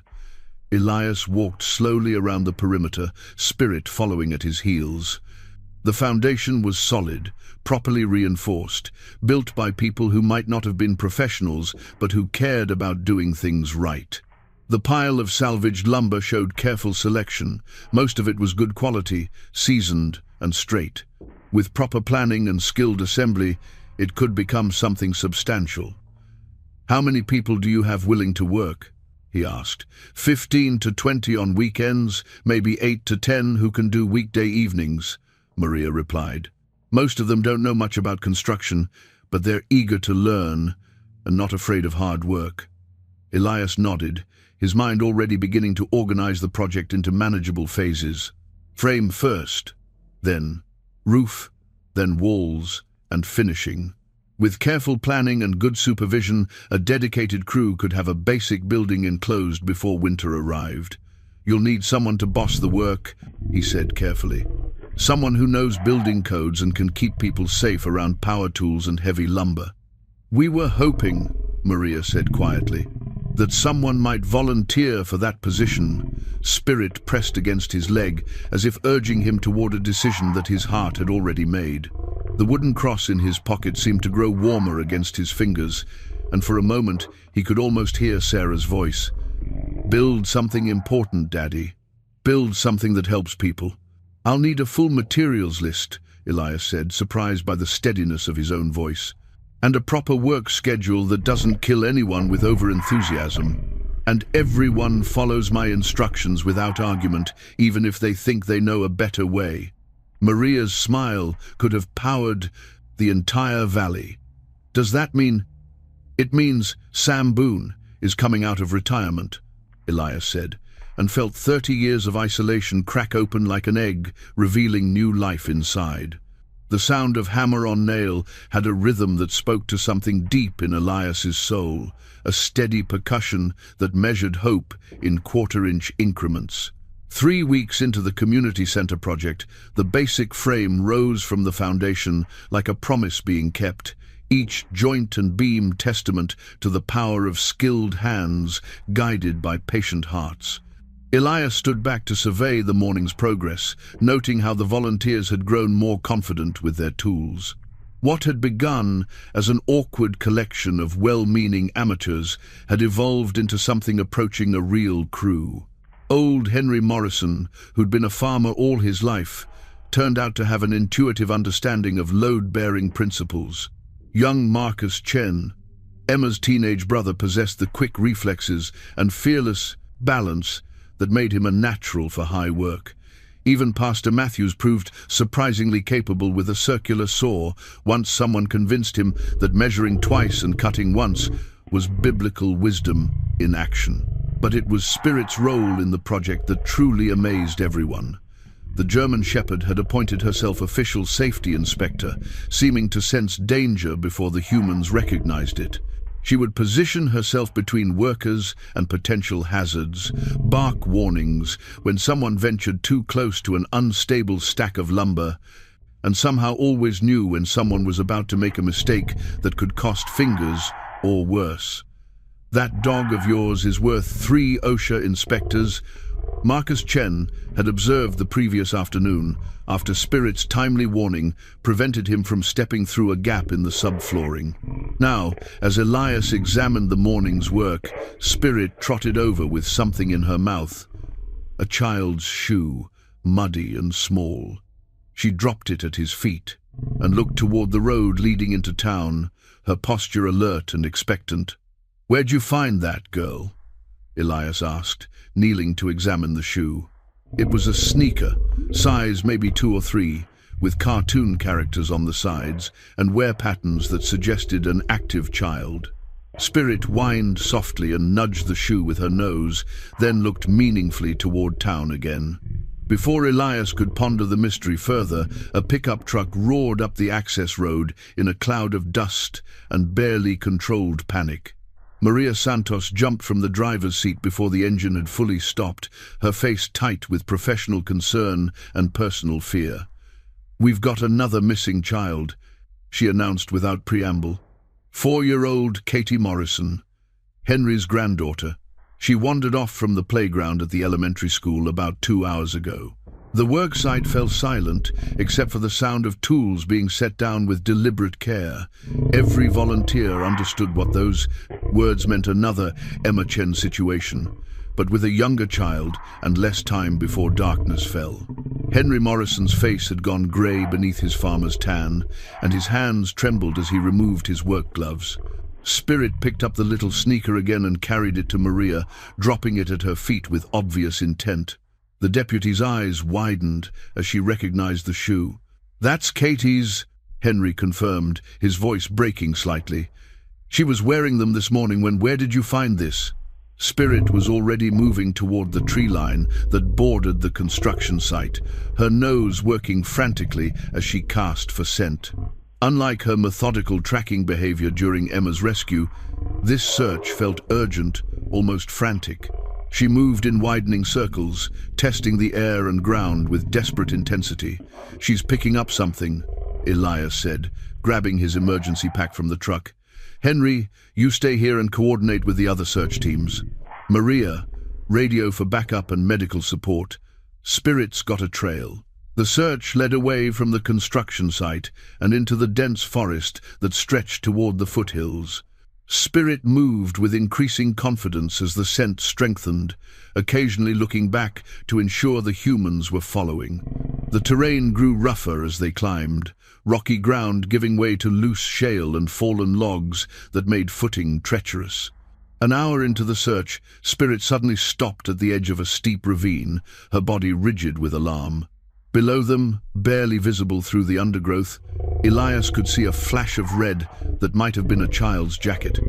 Elias walked slowly around the perimeter, Spirit following at his heels. The foundation was solid, properly reinforced, built by people who might not have been professionals, but who cared about doing things right. The pile of salvaged lumber showed careful selection. Most of it was good quality, seasoned and straight. With proper planning and skilled assembly, it could become something substantial. "How many people do you have willing to work?" he asked. 15 to 20 on weekends, maybe 8 to 10 who can do weekday evenings," Maria replied. "Most of them don't know much about construction, but they're eager to learn and not afraid of hard work." Elias nodded, his mind already beginning to organize the project into manageable phases. Frame first, then roof, then walls, and finishing. With careful planning and good supervision, a dedicated crew could have a basic building enclosed before winter arrived. "You'll need someone to boss the work," he said carefully. "Someone who knows building codes and can keep people safe around power tools and heavy lumber." "We were hoping," Maria said quietly, "that someone might volunteer for that position." Spirit pressed against his leg, as if urging him toward a decision that his heart had already made. The wooden cross in his pocket seemed to grow warmer against his fingers, and for a moment he could almost hear Sarah's voice. "Build something important, Daddy. Build something that helps people." "I'll need a full materials list," Elias said, surprised by the steadiness of his own voice. "And a proper work schedule that doesn't kill anyone with over-enthusiasm. And everyone follows my instructions without argument, even if they think they know a better way." Maria's smile could have powered the entire valley. "Does that mean—" "It means Sam Boone is coming out of retirement," Elias said, and felt 30 years of isolation crack open like an egg, revealing new life inside. The sound of hammer on nail had a rhythm that spoke to something deep in Elias's soul, a steady percussion that measured hope in quarter-inch increments. 3 weeks into the community center project, the basic frame rose from the foundation like a promise being kept, each joint and beam testament to the power of skilled hands guided by patient hearts. Elias stood back to survey the morning's progress, noting how the volunteers had grown more confident with their tools. What had begun as an awkward collection of well-meaning amateurs had evolved into something approaching a real crew. Old Henry Morrison, who'd been a farmer all his life, turned out to have an intuitive understanding of load-bearing principles. Young Marcus Chen, Emma's teenage brother, possessed the quick reflexes and fearless balance that made him a natural for high work. Even Pastor Matthews proved surprisingly capable with a circular saw once someone convinced him that measuring twice and cutting once was biblical wisdom in action. But it was Spirit's role in the project that truly amazed everyone. The German Shepherd had appointed herself official safety inspector, seeming to sense danger before the humans recognized it. She would position herself between workers and potential hazards, bark warnings when someone ventured too close to an unstable stack of lumber, and somehow always knew when someone was about to make a mistake that could cost fingers or worse. "That dog of yours is worth 3 OSHA inspectors," Marcus Chen had observed the previous afternoon, after Spirit's timely warning prevented him from stepping through a gap in the subflooring. Now, as Elias examined the morning's work, Spirit trotted over with something in her mouth. A child's shoe, muddy and small. She dropped it at his feet and looked toward the road leading into town, her posture alert and expectant. "Where'd you find that, girl?" Elias asked, kneeling to examine the shoe. It was a sneaker, size maybe 2 or 3, with cartoon characters on the sides and wear patterns that suggested an active child. Spirit whined softly and nudged the shoe with her nose, then looked meaningfully toward town again. Before Elias could ponder the mystery further, a pickup truck roared up the access road in a cloud of dust and barely controlled panic. Maria Santos jumped from the driver's seat before the engine had fully stopped, her face tight with professional concern and personal fear. "We've got another missing child," she announced without preamble. 4-year-old Katie Morrison, Henry's granddaughter. She wandered off from the playground at the elementary school about 2 hours ago. The worksite fell silent, except for the sound of tools being set down with deliberate care. Every volunteer understood what those words meant: another Emma Chen situation, but with a younger child and less time before darkness fell. Henry Morrison's face had gone grey beneath his farmer's tan, and his hands trembled as he removed his work gloves. Spirit picked up the little sneaker again and carried it to Maria, dropping it at her feet with obvious intent. The deputy's eyes widened as she recognized the shoe. "That's Katie's," Henry confirmed, his voice breaking slightly. "She was wearing them this morning where did you find this?" Spirit was already moving toward the tree line that bordered the construction site, her nose working frantically as she cast for scent. Unlike her methodical tracking behavior during Emma's rescue, this search felt urgent, almost frantic. She moved in widening circles, testing the air and ground with desperate intensity. "She's picking up something," Elias said, grabbing his emergency pack from the truck. "Henry, you stay here and coordinate with the other search teams. Maria, radio for backup and medical support. Spirit's got a trail." The search led away from the construction site and into the dense forest that stretched toward the foothills. Spirit moved with increasing confidence as the scent strengthened, occasionally looking back to ensure the humans were following. The terrain grew rougher as they climbed, rocky ground giving way to loose shale and fallen logs that made footing treacherous. An hour into the search, Spirit suddenly stopped at the edge of a steep ravine, her body rigid with alarm. Below them, barely visible through the undergrowth, Elias could see a flash of red that might have been a child's jacket.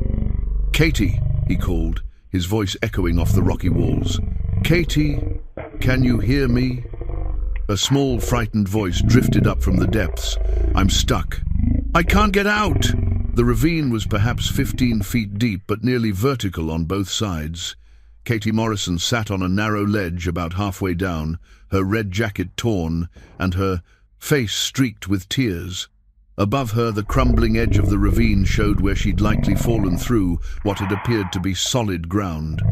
"Katie," he called, his voice echoing off the rocky walls. "Katie, can you hear me?" A small, frightened voice drifted up from the depths. "I'm stuck. I can't get out!" The ravine was perhaps 15 feet deep, but nearly vertical on both sides. Katie Morrison sat on a narrow ledge about halfway down, her red jacket torn and her face streaked with tears. Above her, the crumbling edge of the ravine showed where she'd likely fallen through what had appeared to be solid ground.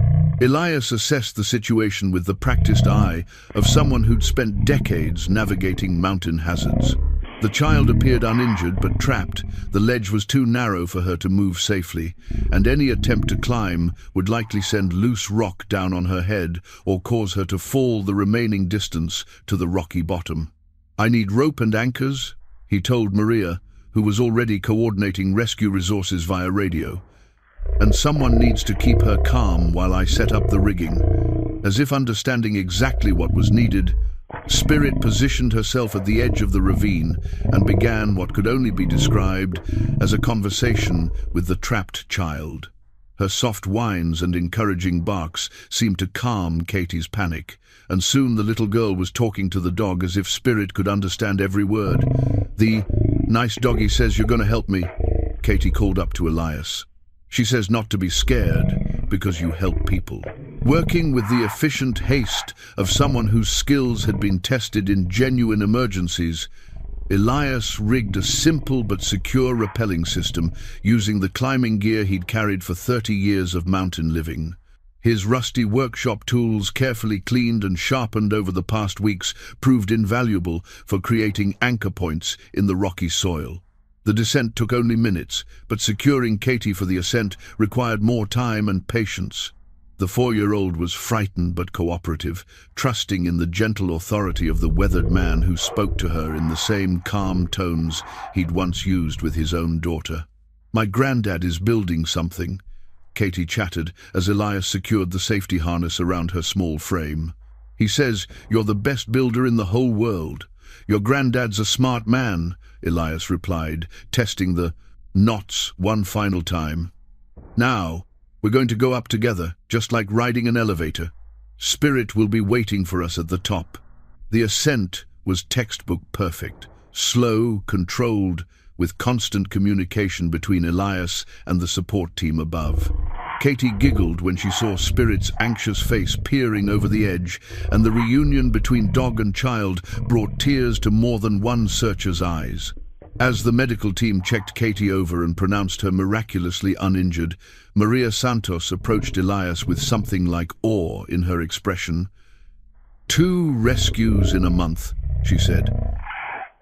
Elias assessed the situation with the practiced eye of someone who'd spent decades navigating mountain hazards. The child appeared uninjured but trapped. The ledge was too narrow for her to move safely, and any attempt to climb would likely send loose rock down on her head or cause her to fall the remaining distance to the rocky bottom. "I need rope and anchors," he told Maria, who was already coordinating rescue resources via radio. "And someone needs to keep her calm while I set up the rigging." As if understanding exactly what was needed, Spirit positioned herself at the edge of the ravine and began what could only be described as a conversation with the trapped child. Her soft whines and encouraging barks seemed to calm Katie's panic, and soon the little girl was talking to the dog as if Spirit could understand every word. "The nice doggy says you're going to help me," Katie called up to Elias. "She says not to be scared because you help people." Working with the efficient haste of someone whose skills had been tested in genuine emergencies, Elias rigged a simple but secure rappelling system using the climbing gear he'd carried for 30 years of mountain living. His rusty workshop tools, carefully cleaned and sharpened over the past weeks, proved invaluable for creating anchor points in the rocky soil. The descent took only minutes, but securing Katie for the ascent required more time and patience. The 4-year-old was frightened but cooperative, trusting in the gentle authority of the weathered man who spoke to her in the same calm tones he'd once used with his own daughter. "My granddad is building something," Katie chattered as Elias secured the safety harness around her small frame. "He says you're the best builder in the whole world." "Your granddad's a smart man," Elias replied, testing the knots one final time. "Now, we're going to go up together, just like riding an elevator. Spirit will be waiting for us at the top." The ascent was textbook perfect, slow, controlled, with constant communication between Elias and the support team above. Katie giggled when she saw Spirit's anxious face peering over the edge, and the reunion between dog and child brought tears to more than one searcher's eyes. As the medical team checked Katie over and pronounced her miraculously uninjured, Maria Santos approached Elias with something like awe in her expression. "2 rescues in a month," she said.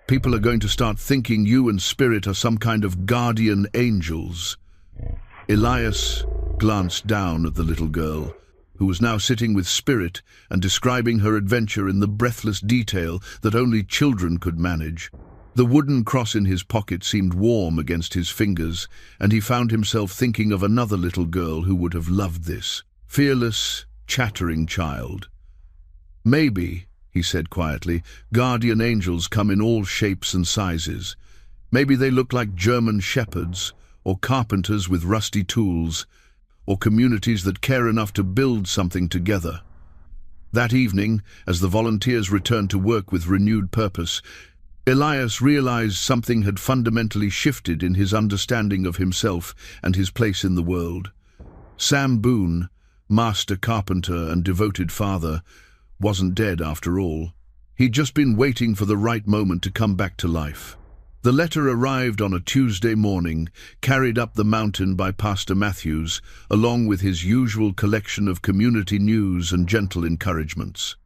"People are going to start thinking you and Spirit are some kind of guardian angels." Elias glanced down at the little girl, who was now sitting with Spirit and describing her adventure in the breathless detail that only children could manage. The wooden cross in his pocket seemed warm against his fingers, and he found himself thinking of another little girl who would have loved this fearless, chattering child. "Maybe," he said quietly, "guardian angels come in all shapes and sizes. Maybe they look like German shepherds, or carpenters with rusty tools, or communities that care enough to build something together." That evening, as the volunteers returned to work with renewed purpose, Elias realized something had fundamentally shifted in his understanding of himself and his place in the world. Sam Boone, master carpenter and devoted father, wasn't dead after all. He'd just been waiting for the right moment to come back to life. The letter arrived on a Tuesday morning, carried up the mountain by Pastor Matthews, along with his usual collection of community news and gentle encouragements.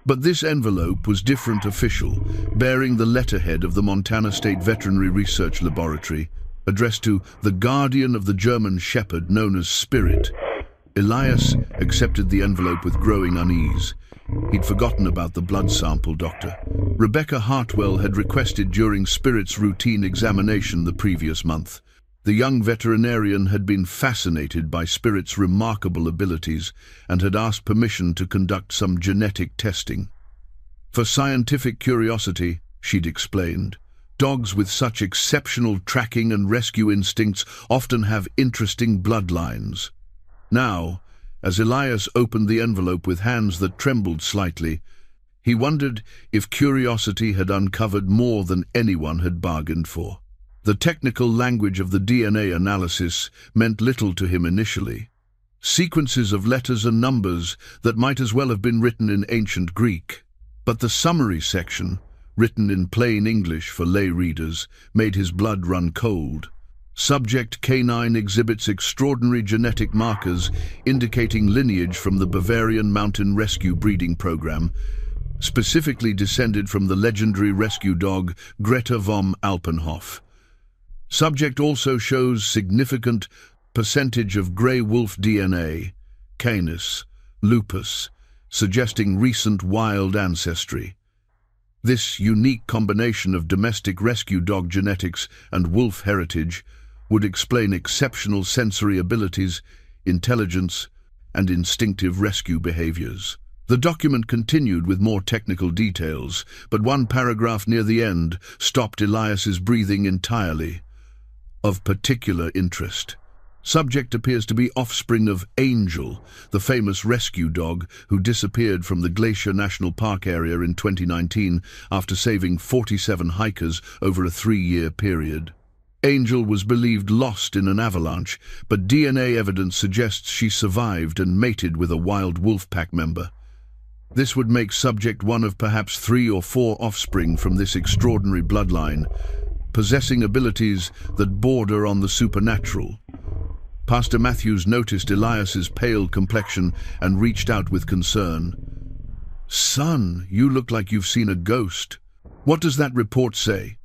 But this envelope was different, official, bearing the letterhead of the Montana State Veterinary Research Laboratory, addressed to the guardian of the German shepherd known as Spirit. Elias accepted the envelope with growing unease. He'd forgotten about the blood sample doctor. Rebecca Hartwell had requested during Spirit's routine examination the previous month. The young veterinarian had been fascinated by Spirit's remarkable abilities and had asked permission to conduct some genetic testing. "For scientific curiosity," she'd explained. "Dogs with such exceptional tracking and rescue instincts often have interesting bloodlines." Now, as Elias opened the envelope with hands that trembled slightly, he wondered if curiosity had uncovered more than anyone had bargained for. The technical language of the DNA analysis meant little to him initially. Sequences of letters and numbers that might as well have been written in ancient Greek. But the summary section, written in plain English for lay readers, made his blood run cold. Subject canine exhibits extraordinary genetic markers indicating lineage from the Bavarian mountain rescue breeding program, specifically descended from the legendary rescue dog Greta vom Alpenhof. Subject also shows significant percentage of grey wolf DNA, Canis, lupus, suggesting recent wild ancestry. This unique combination of domestic rescue dog genetics and wolf heritage would explain exceptional sensory abilities, intelligence, and instinctive rescue behaviors. The document continued with more technical details, but one paragraph near the end stopped Elias's breathing entirely. Of particular interest. Subject appears to be offspring of Angel, the famous rescue dog who disappeared from the Glacier National Park area in 2019 after saving 47 hikers over a 3-year period. Angel was believed lost in an avalanche, but DNA evidence suggests she survived and mated with a wild wolf pack member. This would make Subject one of perhaps 3 or 4 offspring from this extraordinary bloodline, possessing abilities that border on the supernatural. Pastor Matthews noticed Elias's pale complexion and reached out with concern. "Son, you look like you've seen a ghost. What does that report say?"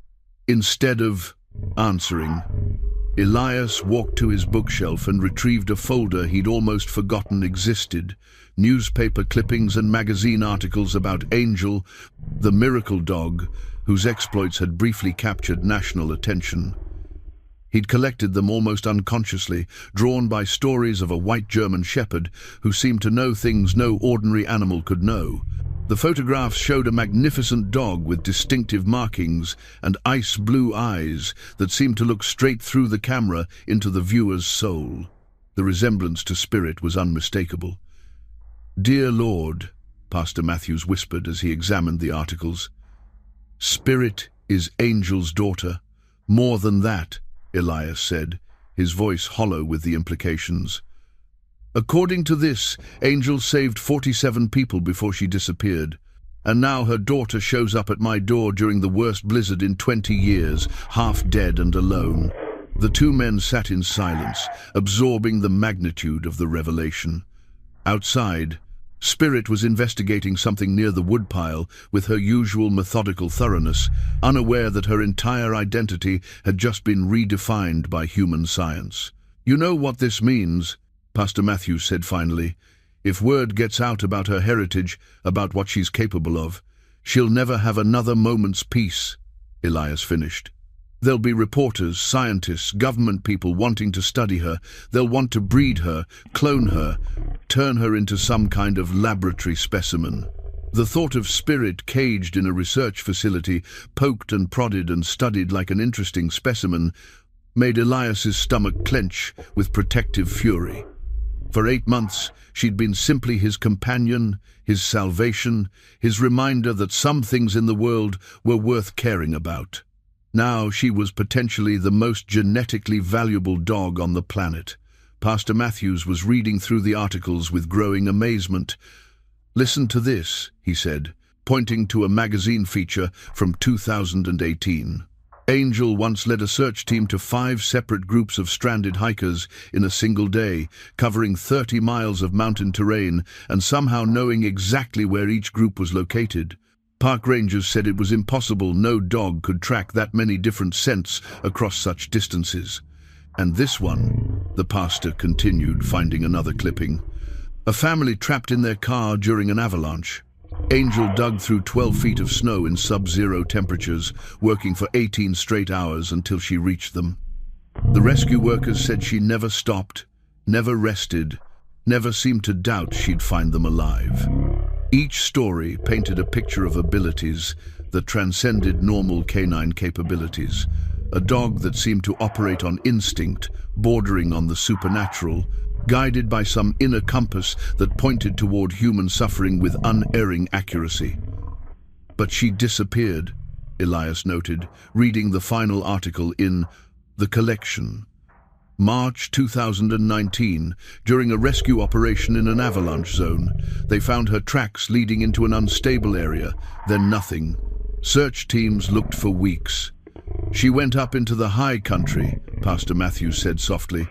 Instead of answering, Elias walked to his bookshelf and retrieved a folder he'd almost forgotten existed. Newspaper clippings and magazine articles about Angel, the miracle dog, whose exploits had briefly captured national attention. He'd collected them almost unconsciously, drawn by stories of a white German shepherd who seemed to know things no ordinary animal could know. The photographs showed a magnificent dog with distinctive markings and ice-blue eyes that seemed to look straight through the camera into the viewer's soul. The resemblance to Spirit was unmistakable. "Dear Lord," Pastor Matthews whispered as he examined the articles, "Spirit is Angel's daughter. More than that," Elias said, his voice hollow with the implications. "According to this, Angel saved 47 people before she disappeared. And now her daughter shows up at my door during the worst blizzard in 20 years, half dead and alone. The two men sat in silence, absorbing the magnitude of the revelation. Outside, Spirit was investigating something near the woodpile with her usual methodical thoroughness, unaware that her entire identity had just been redefined by human science. "You know what this means," Pastor Matthews said finally. "If word gets out about her heritage, about what she's capable of, she'll never have another moment's peace," Elias finished. "There'll be reporters, scientists, government people wanting to study her. They'll want to breed her, clone her, turn her into some kind of laboratory specimen." The thought of Spirit caged in a research facility, poked and prodded and studied like an interesting specimen, made Elias's stomach clench with protective fury. For 8 months, she'd been simply his companion, his salvation, his reminder that some things in the world were worth caring about. Now she was potentially the most genetically valuable dog on the planet. Pastor Matthews was reading through the articles with growing amazement. "Listen to this," he said, pointing to a magazine feature from 2018. "Angel once led a search team to 5 separate groups of stranded hikers in a single day, covering 30 miles of mountain terrain and somehow knowing exactly where each group was located. Park rangers said it was impossible. No dog could track that many different scents across such distances. And this one," the pastor continued, finding another clipping, "a family trapped in their car during an avalanche. Angel dug through 12 feet of snow in sub-zero temperatures, working for 18 straight hours until she reached them. The rescue workers said she never stopped, never rested, never seemed to doubt she'd find them alive." Each story painted a picture of abilities that transcended normal canine capabilities. A dog that seemed to operate on instinct, bordering on the supernatural, guided by some inner compass that pointed toward human suffering with unerring accuracy. "But she disappeared," Elias noted, reading the final article in The Collection. "March 2019, during a rescue operation in an avalanche zone, they found her tracks leading into an unstable area, then nothing. Search teams looked for weeks. She went up into the high country," Pastor Matthews said softly,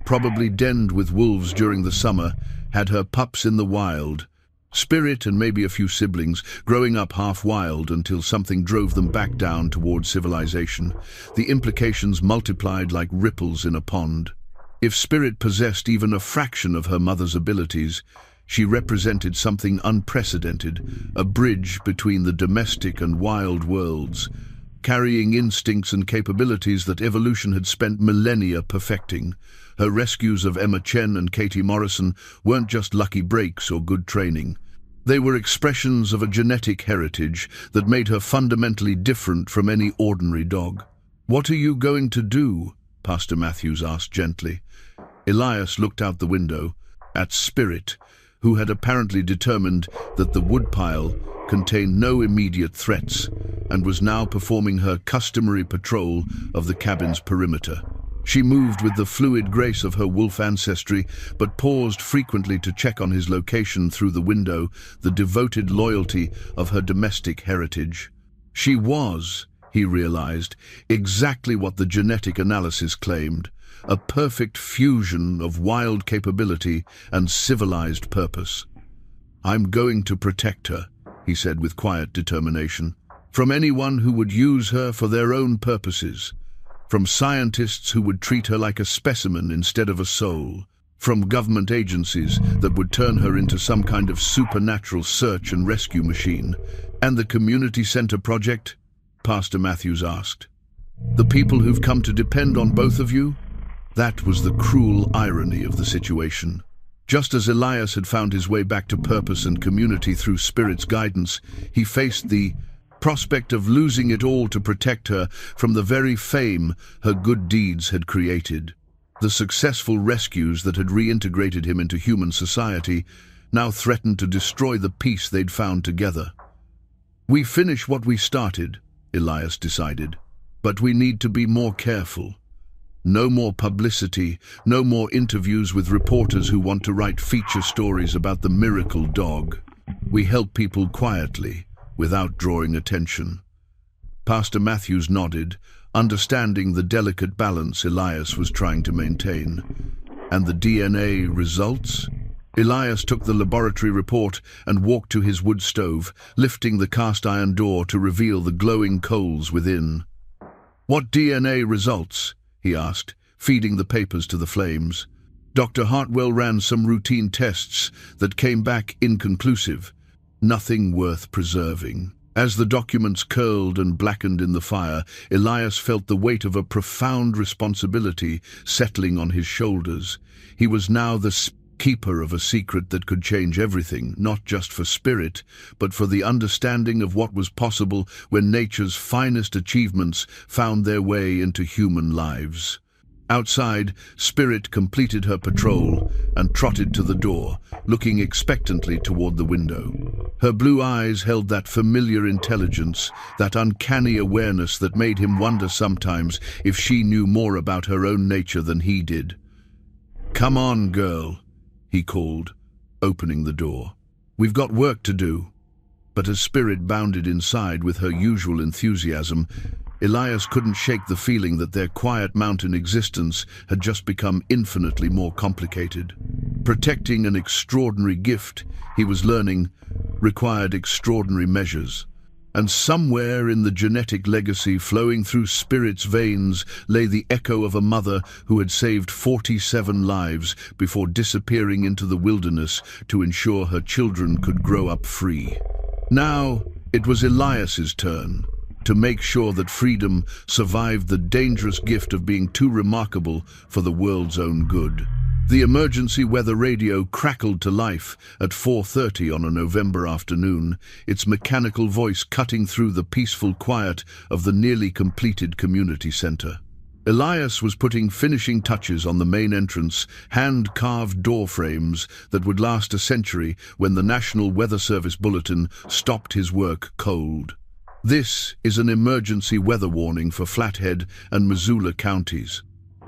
"probably denned with wolves during the summer, had her pups in the wild. Spirit and maybe a few siblings, growing up half wild until something drove them back down toward civilization. The implications multiplied like ripples in a pond. If Spirit possessed even a fraction of her mother's abilities, she represented something unprecedented, a bridge between the domestic and wild worlds, carrying instincts and capabilities that evolution had spent millennia perfecting. Her rescues of Emma Chen and Katie Morrison weren't just lucky breaks or good training. They were expressions of a genetic heritage that made her fundamentally different from any ordinary dog. "What are you going to do?" Pastor Matthews asked gently. Elias looked out the window at Spirit, who had apparently determined that the woodpile contained no immediate threats and was now performing her customary patrol of the cabin's perimeter. She moved with the fluid grace of her wolf ancestry, but paused frequently to check on his location through the window, the devoted loyalty of her domestic heritage. She was, he realized, exactly what the genetic analysis claimed, a perfect fusion of wild capability and civilized purpose. "I'm going to protect her," he said with quiet determination, "from anyone who would use her for their own purposes. From scientists who would treat her like a specimen instead of a soul. From government agencies that would turn her into some kind of supernatural search and rescue machine. And the community center project?" Pastor Matthews asked. "The people who've come to depend on both of you?" That was the cruel irony of the situation. Just as Elias had found his way back to purpose and community through Spirit's guidance, he faced the prospect of losing it all to protect her from the very fame her good deeds had created. The successful rescues that had reintegrated him into human society now threatened to destroy the peace they'd found together. "We finish what we started," Elias decided, "but we need to be more careful. No more publicity, no more interviews with reporters who want to write feature stories about the miracle dog. We help people quietly, without drawing attention. Pastor Matthews nodded, understanding the delicate balance Elias was trying to maintain. And the DNA results? Elias took the laboratory report and walked to his wood stove, lifting the cast-iron door to reveal the glowing coals within. "What DNA results?" he asked, feeding the papers to the flames. Dr. Hartwell ran some routine tests that came back inconclusive. Nothing worth preserving. As the documents curled and blackened in the fire, Elias felt the weight of a profound responsibility settling on his shoulders. He was now the keeper of a secret that could change everything, not just for Spirit, but for the understanding of what was possible when nature's finest achievements found their way into human lives. Outside, Spirit completed her patrol and trotted to the door, looking expectantly toward the window. Her blue eyes held that familiar intelligence, that uncanny awareness that made him wonder sometimes if she knew more about her own nature than he did. "Come on, girl," he called, opening the door. "We've got work to do." But as Spirit bounded inside with her usual enthusiasm, Elias couldn't shake the feeling that their quiet mountain existence had just become infinitely more complicated. Protecting an extraordinary gift, he was learning, required extraordinary measures. And somewhere in the genetic legacy flowing through Spirit's veins lay the echo of a mother who had saved 47 lives before disappearing into the wilderness to ensure her children could grow up free. Now it was Elias's turn to make sure that freedom survived the dangerous gift of being too remarkable for the world's own good. The emergency weather radio crackled to life at 4:30 on a November afternoon, its mechanical voice cutting through the peaceful quiet of the nearly completed community center. Elias was putting finishing touches on the main entrance, hand-carved door frames that would last a century when the National Weather Service bulletin stopped his work cold. This is an emergency weather warning for Flathead and Missoula counties.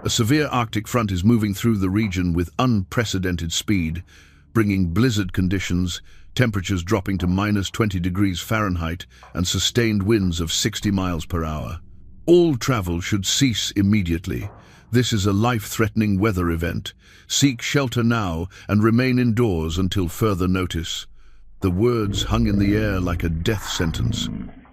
A severe Arctic front is moving through the region with unprecedented speed, bringing blizzard conditions, temperatures dropping to -20 degrees Fahrenheit, and sustained winds of 60 miles per hour. All travel should cease immediately. This is a life-threatening weather event. Seek shelter now and remain indoors until further notice. The words hung in the air like a death sentence.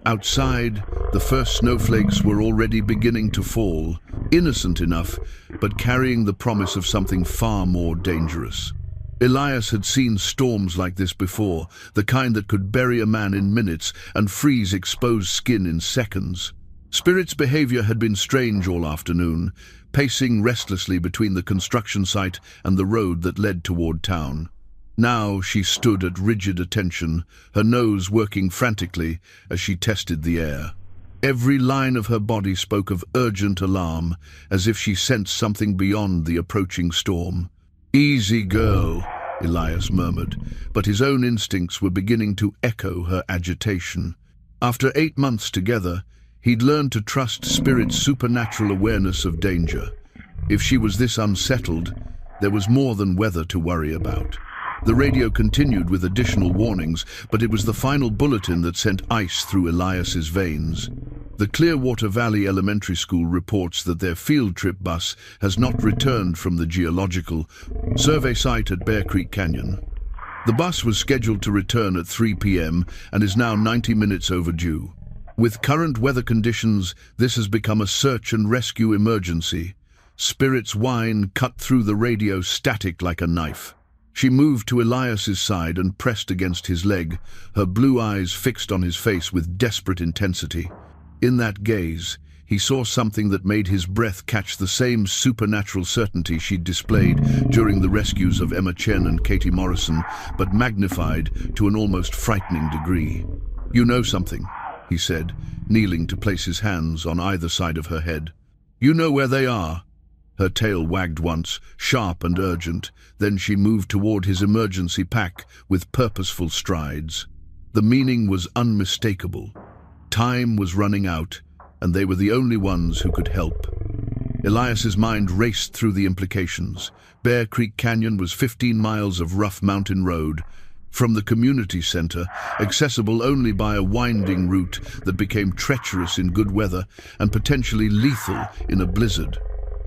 Outside, the first snowflakes were already beginning to fall, innocent enough, but carrying the promise of something far more dangerous. Elias had seen storms like this before, the kind that could bury a man in minutes and freeze exposed skin in seconds. Spirit's behavior had been strange all afternoon, pacing restlessly between the construction site and the road that led toward town. Now she stood at rigid attention, her nose working frantically as she tested the air. Every line of her body spoke of urgent alarm, as if she sensed something beyond the approaching storm. "Easy, girl," Elias murmured, but his own instincts were beginning to echo her agitation. After 8 months together, he'd learned to trust Spirit's supernatural awareness of danger. If she was this unsettled, there was more than weather to worry about. The radio continued with additional warnings, but it was the final bulletin that sent ice through Elias's veins. The Clearwater Valley Elementary School reports that their field trip bus has not returned from the geological survey site at Bear Creek Canyon. The bus was scheduled to return at 3 p.m. and is now 90 minutes overdue. With current weather conditions, this has become a search and rescue emergency. Spirit's whine cut through the radio static like a knife. She moved to Elias's side and pressed against his leg, her blue eyes fixed on his face with desperate intensity. In that gaze, he saw something that made his breath catch the same supernatural certainty she'd displayed during the rescues of Emma Chen and Katie Morrison, but magnified to an almost frightening degree. "You know something," he said, kneeling to place his hands on either side of her head. "You know where they are." Her tail wagged once, sharp and urgent, then she moved toward his emergency pack with purposeful strides. The meaning was unmistakable. Time was running out, and they were the only ones who could help. Elias's mind raced through the implications. Bear Creek Canyon was 15 miles of rough mountain road, from the community center, accessible only by a winding route that became treacherous in good weather and potentially lethal in a blizzard.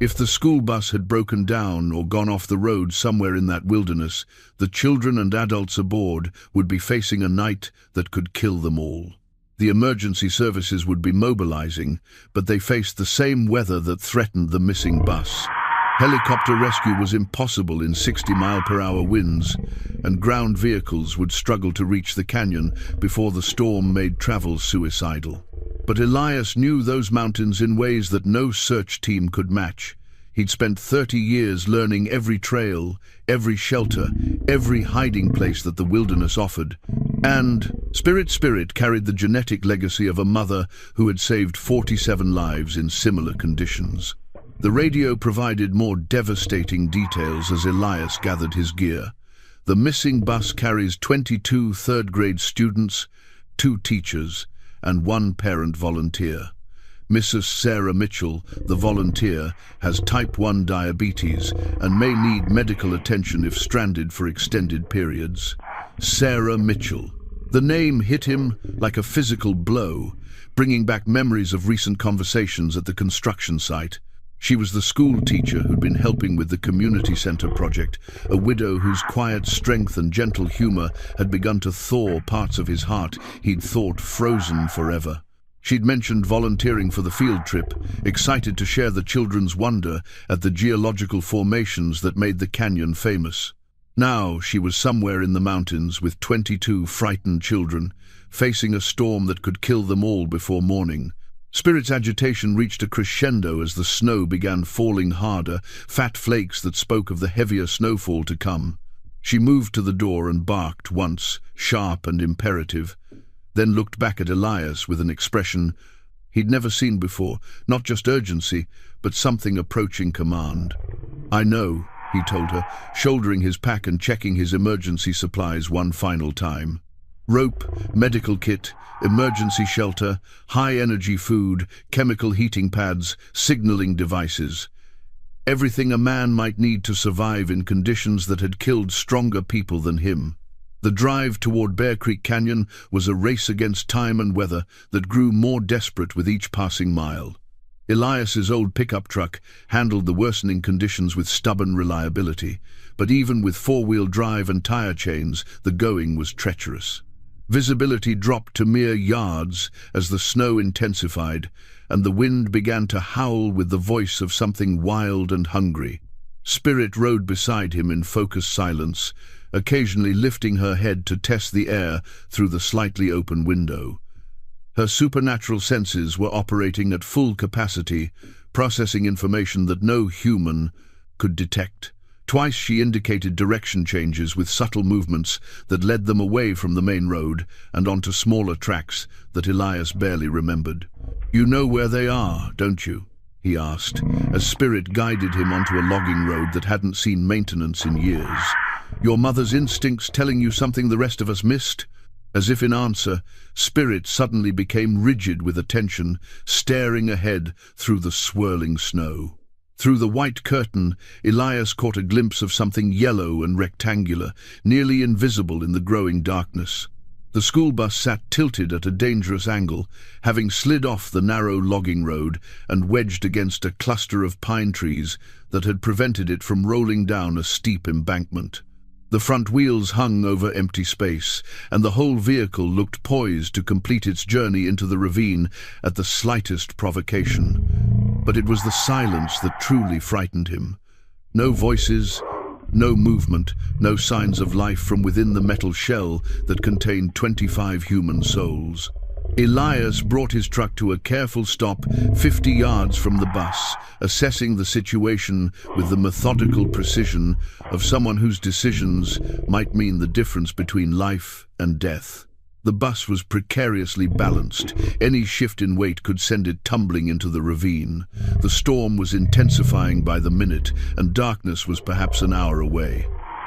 If the school bus had broken down or gone off the road somewhere in that wilderness, the children and adults aboard would be facing a night that could kill them all. The emergency services would be mobilizing, but they faced the same weather that threatened the missing bus. Helicopter rescue was impossible in 60-mile-per-hour winds, and ground vehicles would struggle to reach the canyon before the storm made travel suicidal. But Elias knew those mountains in ways that no search team could match. He'd spent 30 years learning every trail, every shelter, every hiding place that the wilderness offered. And Spirit carried the genetic legacy of a mother who had saved 47 lives in similar conditions. The radio provided more devastating details as Elias gathered his gear. The missing bus carries 22 third-grade students, 2 teachers, and 1 parent volunteer. Mrs. Sarah Mitchell, the volunteer, has type 1 diabetes and may need medical attention if stranded for extended periods. Sarah Mitchell. The name hit him like a physical blow, bringing back memories of recent conversations at the construction site. She was the school teacher who'd been helping with the community center project, a widow whose quiet strength and gentle humor had begun to thaw parts of his heart he'd thought frozen forever. She'd mentioned volunteering for the field trip, excited to share the children's wonder at the geological formations that made the canyon famous. Now she was somewhere in the mountains with 22 frightened children, facing a storm that could kill them all before morning. Spirit's agitation reached a crescendo as the snow began falling harder, fat flakes that spoke of the heavier snowfall to come. She moved to the door and barked once, sharp and imperative, then looked back at Elias with an expression he'd never seen before, not just urgency, but something approaching command. "I know," he told her, shouldering his pack and checking his emergency supplies one final time. Rope, medical kit, emergency shelter, high-energy food, chemical heating pads, signaling devices. Everything a man might need to survive in conditions that had killed stronger people than him. The drive toward Bear Creek Canyon was a race against time and weather that grew more desperate with each passing mile. Elias's old pickup truck handled the worsening conditions with stubborn reliability, but even with four-wheel drive and tire chains, the going was treacherous. Visibility dropped to mere yards as the snow intensified, and the wind began to howl with the voice of something wild and hungry. Spirit rode beside him in focused silence, occasionally lifting her head to test the air through the slightly open window. Her supernatural senses were operating at full capacity, processing information that no human could detect. Twice she indicated direction changes with subtle movements that led them away from the main road and onto smaller tracks that Elias barely remembered. "You know where they are, don't you?" he asked, as Spirit guided him onto a logging road that hadn't seen maintenance in years. "Your mother's instincts telling you something the rest of us missed?" As if in answer, Spirit suddenly became rigid with attention, staring ahead through the swirling snow. Through the white curtain, Elias caught a glimpse of something yellow and rectangular, nearly invisible in the growing darkness. The school bus sat tilted at a dangerous angle, having slid off the narrow logging road and wedged against a cluster of pine trees that had prevented it from rolling down a steep embankment. The front wheels hung over empty space, and the whole vehicle looked poised to complete its journey into the ravine at the slightest provocation. But it was the silence that truly frightened him. No voices, no movement, no signs of life from within the metal shell that contained 25 human souls. Elias brought his truck to a careful stop 50 yards from the bus, assessing the situation with the methodical precision of someone whose decisions might mean the difference between life and death. The bus was precariously balanced. Any shift in weight could send it tumbling into the ravine. The storm was intensifying by the minute, and darkness was perhaps an hour away.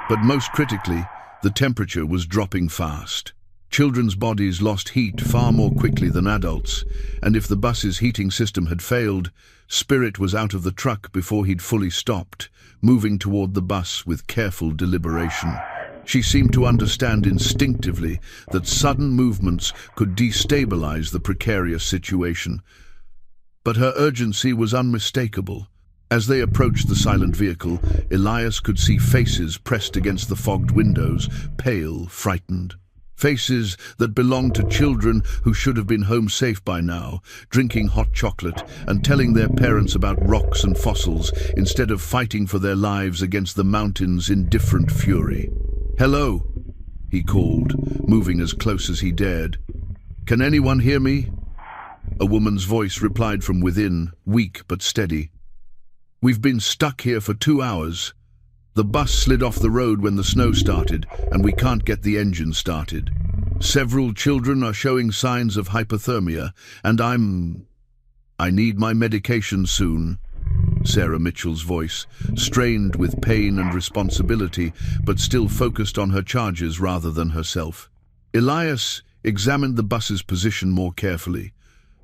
But most critically, the temperature was dropping fast. Children's bodies lost heat far more quickly than adults, and if the bus's heating system had failed, Spirit was out of the truck before he'd fully stopped, moving toward the bus with careful deliberation. She seemed to understand instinctively that sudden movements could destabilize the precarious situation. But her urgency was unmistakable. As they approached the silent vehicle, Elias could see faces pressed against the fogged windows, pale, frightened. Faces that belonged to children who should have been home safe by now, drinking hot chocolate and telling their parents about rocks and fossils instead of fighting for their lives against the mountains in different fury. "Hello," he called, moving as close as he dared. "Can anyone hear me?" A woman's voice replied from within, weak but steady. "We've been stuck here for 2 hours. The bus slid off the road when the snow started, and we can't get the engine started. Several children are showing signs of hypothermia, and I need my medication soon." Sarah Mitchell's voice, strained with pain and responsibility, but still focused on her charges rather than herself. Elias examined the bus's position more carefully,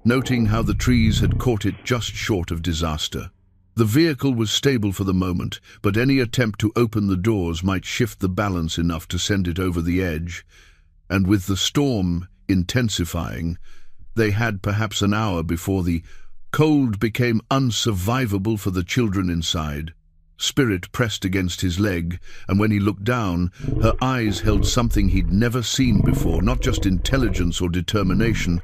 noting how the trees had caught it just short of disaster. The vehicle was stable for the moment, but any attempt to open the doors might shift the balance enough to send it over the edge. And with the storm intensifying, they had perhaps an hour before the cold became unsurvivable for the children inside. Spirit pressed against his leg, and when he looked down, her eyes held something he'd never seen before, not just intelligence or determination,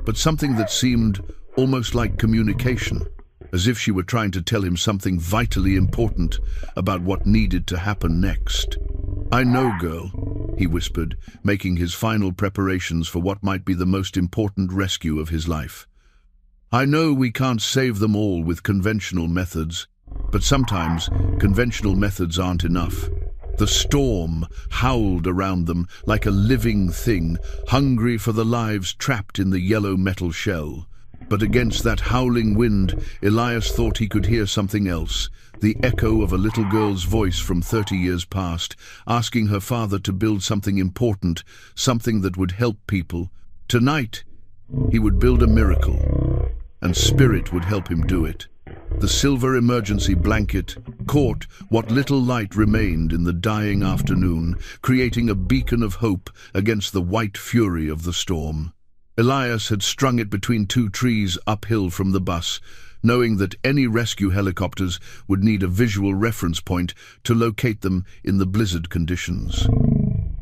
but something that seemed almost like communication, as if she were trying to tell him something vitally important about what needed to happen next. "I know, girl," he whispered, making his final preparations for what might be the most important rescue of his life. "I know we can't save them all with conventional methods, but sometimes conventional methods aren't enough." The storm howled around them like a living thing, hungry for the lives trapped in the yellow metal shell. But against that howling wind, Elias thought he could hear something else, the echo of a little girl's voice from 30 years past, asking her father to build something important, something that would help people. Tonight, he would build a miracle, and Spirit would help him do it. The silver emergency blanket caught what little light remained in the dying afternoon, creating a beacon of hope against the white fury of the storm. Elias had strung it between 2 trees uphill from the bus, knowing that any rescue helicopters would need a visual reference point to locate them in the blizzard conditions.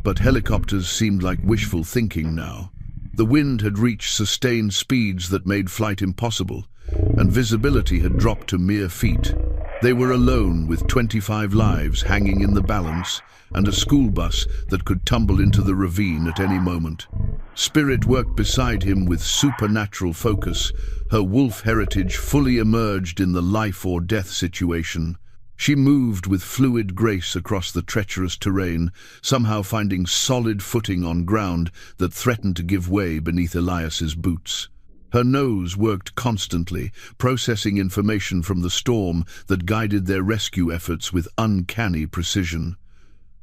But helicopters seemed like wishful thinking now. The wind had reached sustained speeds that made flight impossible, and visibility had dropped to mere feet. They were alone with 25 lives hanging in the balance, and a school bus that could tumble into the ravine at any moment. Spirit worked beside him with supernatural focus, her wolf heritage fully emerged in the life or death situation. She moved with fluid grace across the treacherous terrain, somehow finding solid footing on ground that threatened to give way beneath Elias's boots. Her nose worked constantly, processing information from the storm that guided their rescue efforts with uncanny precision.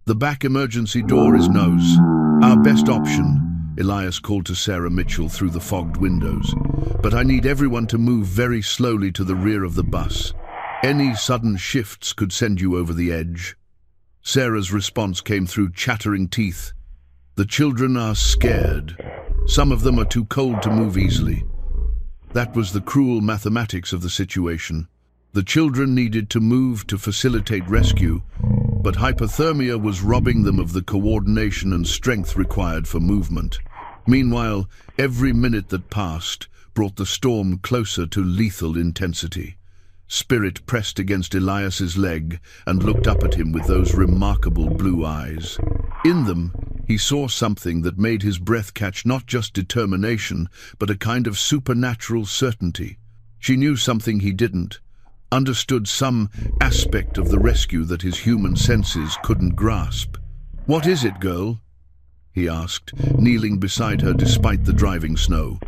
"The back emergency door is nose. Our best option," Elias called to Sarah Mitchell through the fogged windows. "But I need everyone to move very slowly to the rear of the bus. Any sudden shifts could send you over the edge." Sarah's response came through chattering teeth. "The children are scared. Some of them are too cold to move easily." That was the cruel mathematics of the situation. The children needed to move to facilitate rescue, but hypothermia was robbing them of the coordination and strength required for movement. Meanwhile, every minute that passed brought the storm closer to lethal intensity. Spirit pressed against Elias's leg and looked up at him with those remarkable blue eyes. In them, he saw something that made his breath catch not just determination, but a kind of supernatural certainty. She knew something he didn't, understood some aspect of the rescue that his human senses couldn't grasp. "What is it, girl?" he asked, kneeling beside her despite the driving snow.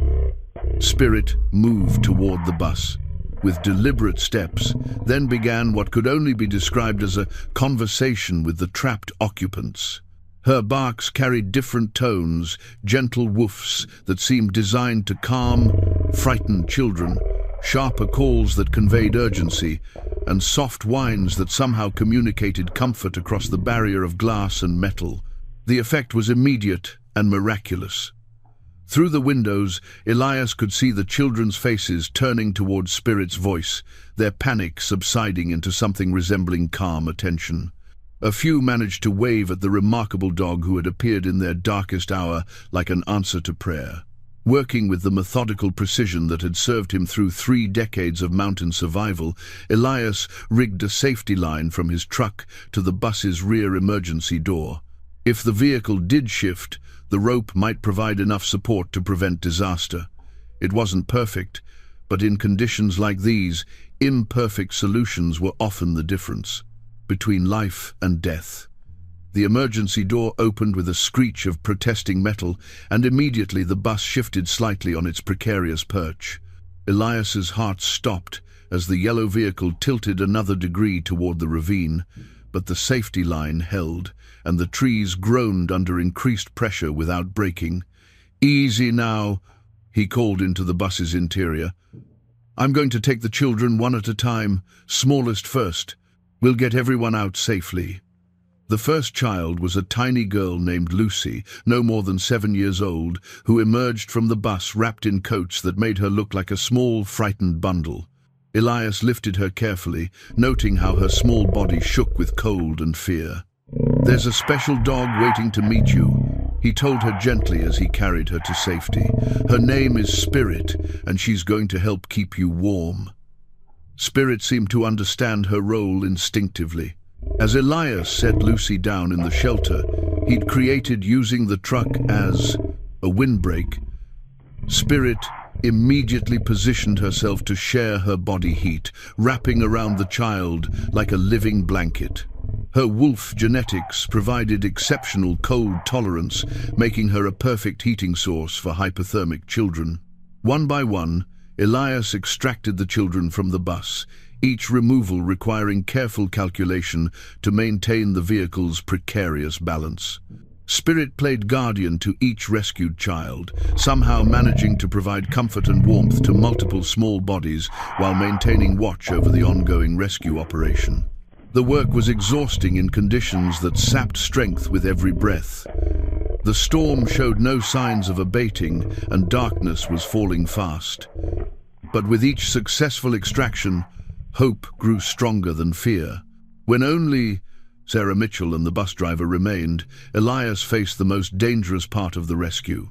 Spirit moved toward the bus with deliberate steps, then began what could only be described as a conversation with the trapped occupants. Her barks carried different tones, gentle woofs that seemed designed to calm frightened children, sharper calls that conveyed urgency, and soft whines that somehow communicated comfort across the barrier of glass and metal. The effect was immediate and miraculous. Through the windows, Elias could see the children's faces turning towards Spirit's voice, their panic subsiding into something resembling calm attention. A few managed to wave at the remarkable dog who had appeared in their darkest hour like an answer to prayer. Working with the methodical precision that had served him through 3 decades of mountain survival, Elias rigged a safety line from his truck to the bus's rear emergency door. If the vehicle did shift, the rope might provide enough support to prevent disaster. It wasn't perfect, but in conditions like these, imperfect solutions were often the difference between life and death. The emergency door opened with a screech of protesting metal, and immediately the bus shifted slightly on its precarious perch. Elias's heart stopped as the yellow vehicle tilted another degree toward the ravine, but the safety line held, and the trees groaned under increased pressure without breaking. "Easy now," he called into the bus's interior. "I'm going to take the children one at a time, smallest first. We'll get everyone out safely." The first child was a tiny girl named Lucy, no more than 7 years old, who emerged from the bus wrapped in coats that made her look like a small, frightened bundle. Elias lifted her carefully, noting how her small body shook with cold and fear. "There's a special dog waiting to meet you," he told her gently as he carried her to safety. "Her name is Spirit, and she's going to help keep you warm." Spirit seemed to understand her role instinctively. As Elias set Lucy down in the shelter he'd created using the truck as a windbreak, Spirit immediately positioned herself to share her body heat, wrapping around the child like a living blanket. Her wolf genetics provided exceptional cold tolerance, making her a perfect heating source for hypothermic children. One by one, Elias extracted the children from the bus, each removal requiring careful calculation to maintain the vehicle's precarious balance. Spirit played guardian to each rescued child, somehow managing to provide comfort and warmth to multiple small bodies while maintaining watch over the ongoing rescue operation. The work was exhausting in conditions that sapped strength with every breath. The storm showed no signs of abating, and darkness was falling fast. But with each successful extraction, hope grew stronger than fear. When only Sarah Mitchell and the bus driver remained, Elias faced the most dangerous part of the rescue.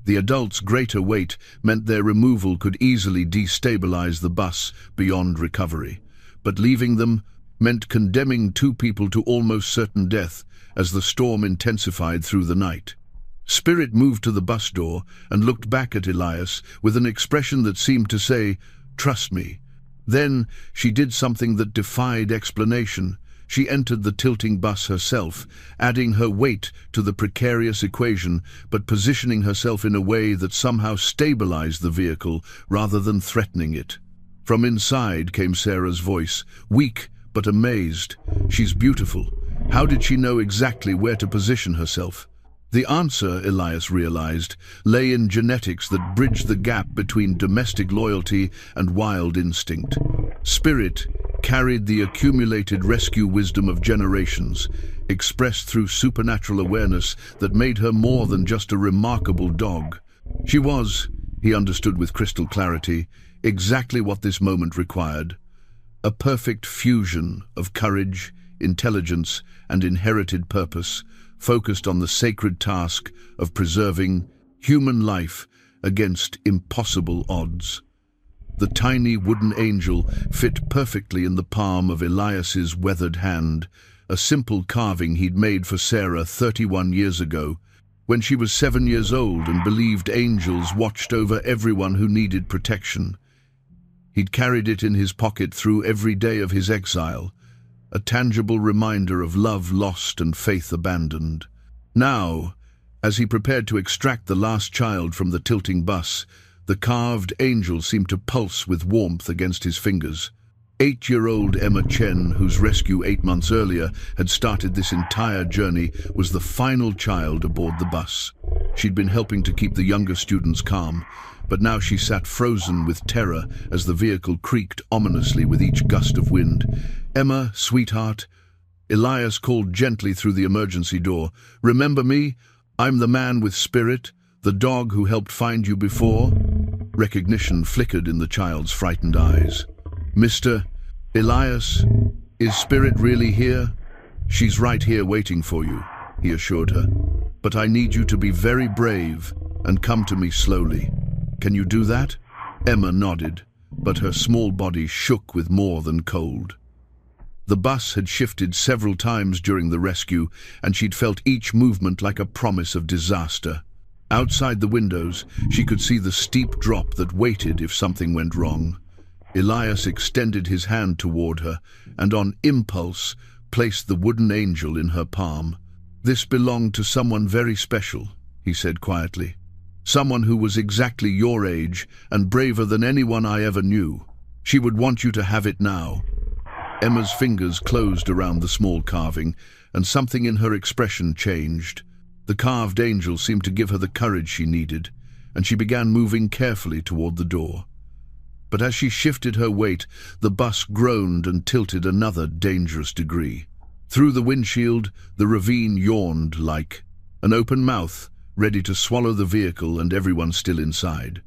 The adults' greater weight meant their removal could easily destabilize the bus beyond recovery, but leaving them meant condemning 2 people to almost certain death as the storm intensified through the night. Spirit moved to the bus door and looked back at Elias with an expression that seemed to say, "Trust me." Then she did something that defied explanation. She entered the tilting bus herself, adding her weight to the precarious equation, but positioning herself in a way that somehow stabilized the vehicle rather than threatening it. From inside came Sarah's voice, weak but amazed. "She's beautiful. How did she know exactly where to position herself?" The answer, Elias realized, lay in genetics that bridged the gap between domestic loyalty and wild instinct. Spirit carried the accumulated rescue wisdom of generations, expressed through supernatural awareness that made her more than just a remarkable dog. She was, he understood with crystal clarity, exactly what this moment required: a perfect fusion of courage, intelligence, and inherited purpose, focused on the sacred task of preserving human life against impossible odds. The tiny wooden angel fit perfectly in the palm of Elias's weathered hand, a simple carving he'd made for Sarah 31 years ago, when she was 7 years old and believed angels watched over everyone who needed protection. He'd carried it in his pocket through every day of his exile, a tangible reminder of love lost and faith abandoned. Now, as he prepared to extract the last child from the tilting bus, the carved angel seemed to pulse with warmth against his fingers. 8-year-old Emma Chen, whose rescue 8 months earlier had started this entire journey, was the final child aboard the bus. She'd been helping to keep the younger students calm, but now she sat frozen with terror as the vehicle creaked ominously with each gust of wind. "Emma, sweetheart," Elias called gently through the emergency door. "Remember me? I'm the man with Spirit, the dog who helped find you before." Recognition flickered in the child's frightened eyes. "Mr. Elias, is Spirit really here?" "She's right here waiting for you," he assured her. "But I need you to be very brave and come to me slowly. Can you do that?" Emma nodded, but her small body shook with more than cold. The bus had shifted several times during the rescue, and she'd felt each movement like a promise of disaster. Outside the windows, she could see the steep drop that waited if something went wrong. Elias extended his hand toward her, and on impulse, placed the wooden angel in her palm. "This belonged to someone very special," he said quietly. "Someone who was exactly your age and braver than anyone I ever knew. She would want you to have it now." Emma's fingers closed around the small carving, and something in her expression changed. The carved angel seemed to give her the courage she needed, and she began moving carefully toward the door. But as she shifted her weight, the bus groaned and tilted another dangerous degree. Through the windshield, the ravine yawned like an open mouth, ready to swallow the vehicle and everyone still inside.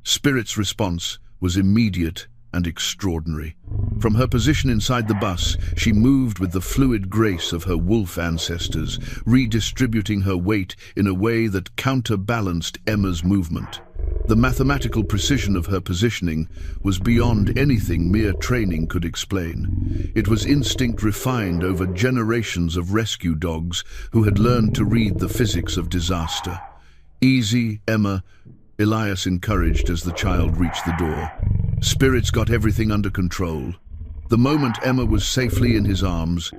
Spirit's response was immediate and extraordinary. From her position inside the bus, she moved with the fluid grace of her wolf ancestors, redistributing her weight in a way that counterbalanced Emma's movement. The mathematical precision of her positioning was beyond anything mere training could explain. It was instinct refined over generations of rescue dogs who had learned to read the physics of disaster. "Easy, Emma," Elias encouraged as the child reached the door. "Spirit's got everything under control." The moment Emma was safely in his arms,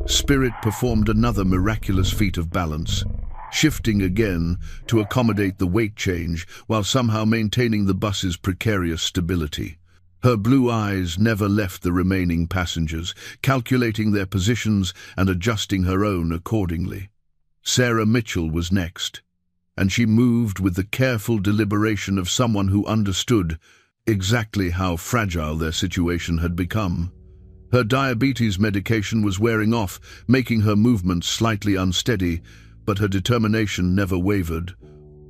Spirit performed another miraculous feat of balance, shifting again to accommodate the weight change while somehow maintaining the bus's precarious stability. Her blue eyes never left the remaining passengers, calculating their positions and adjusting her own accordingly. Sarah Mitchell was next, and she moved with the careful deliberation of someone who understood exactly how fragile their situation had become. Her diabetes medication was wearing off, making her movements slightly unsteady, but her determination never wavered.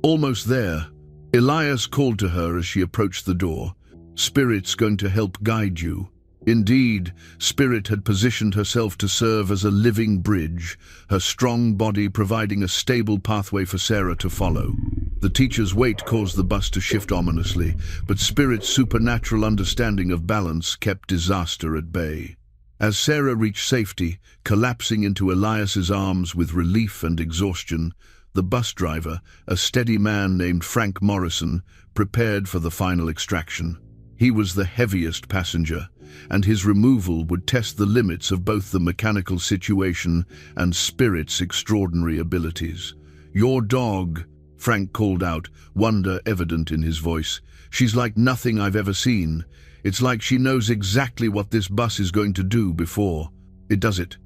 Almost there, Elias called to her as she approached the door. "Spirit's going to help guide you." Indeed, Spirit had positioned herself to serve as a living bridge, her strong body providing a stable pathway for Sarah to follow. The teacher's weight caused the bus to shift ominously, but Spirit's supernatural understanding of balance kept disaster at bay. As Sarah reached safety, collapsing into Elias's arms with relief and exhaustion, the bus driver, a steady man named Frank Morrison, prepared for the final extraction. He was the heaviest passenger, and his removal would test the limits of both the mechanical situation and Spirit's extraordinary abilities. "Your dog," Frank called out, wonder evident in his voice. "She's like nothing I've ever seen. It's like she knows exactly what this bus is going to do before it does it."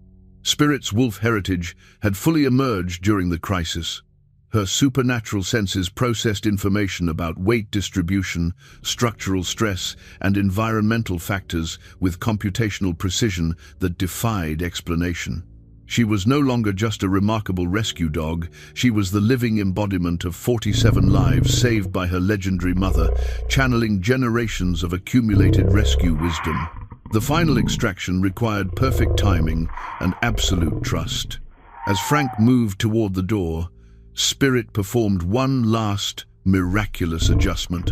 Spirit's wolf heritage had fully emerged during the crisis. Her supernatural senses processed information about weight distribution, structural stress, and environmental factors with computational precision that defied explanation. She was no longer just a remarkable rescue dog, she was the living embodiment of 47 lives saved by her legendary mother, channeling generations of accumulated rescue wisdom. The final extraction required perfect timing and absolute trust. As Frank moved toward the door, Spirit performed one last, miraculous adjustment,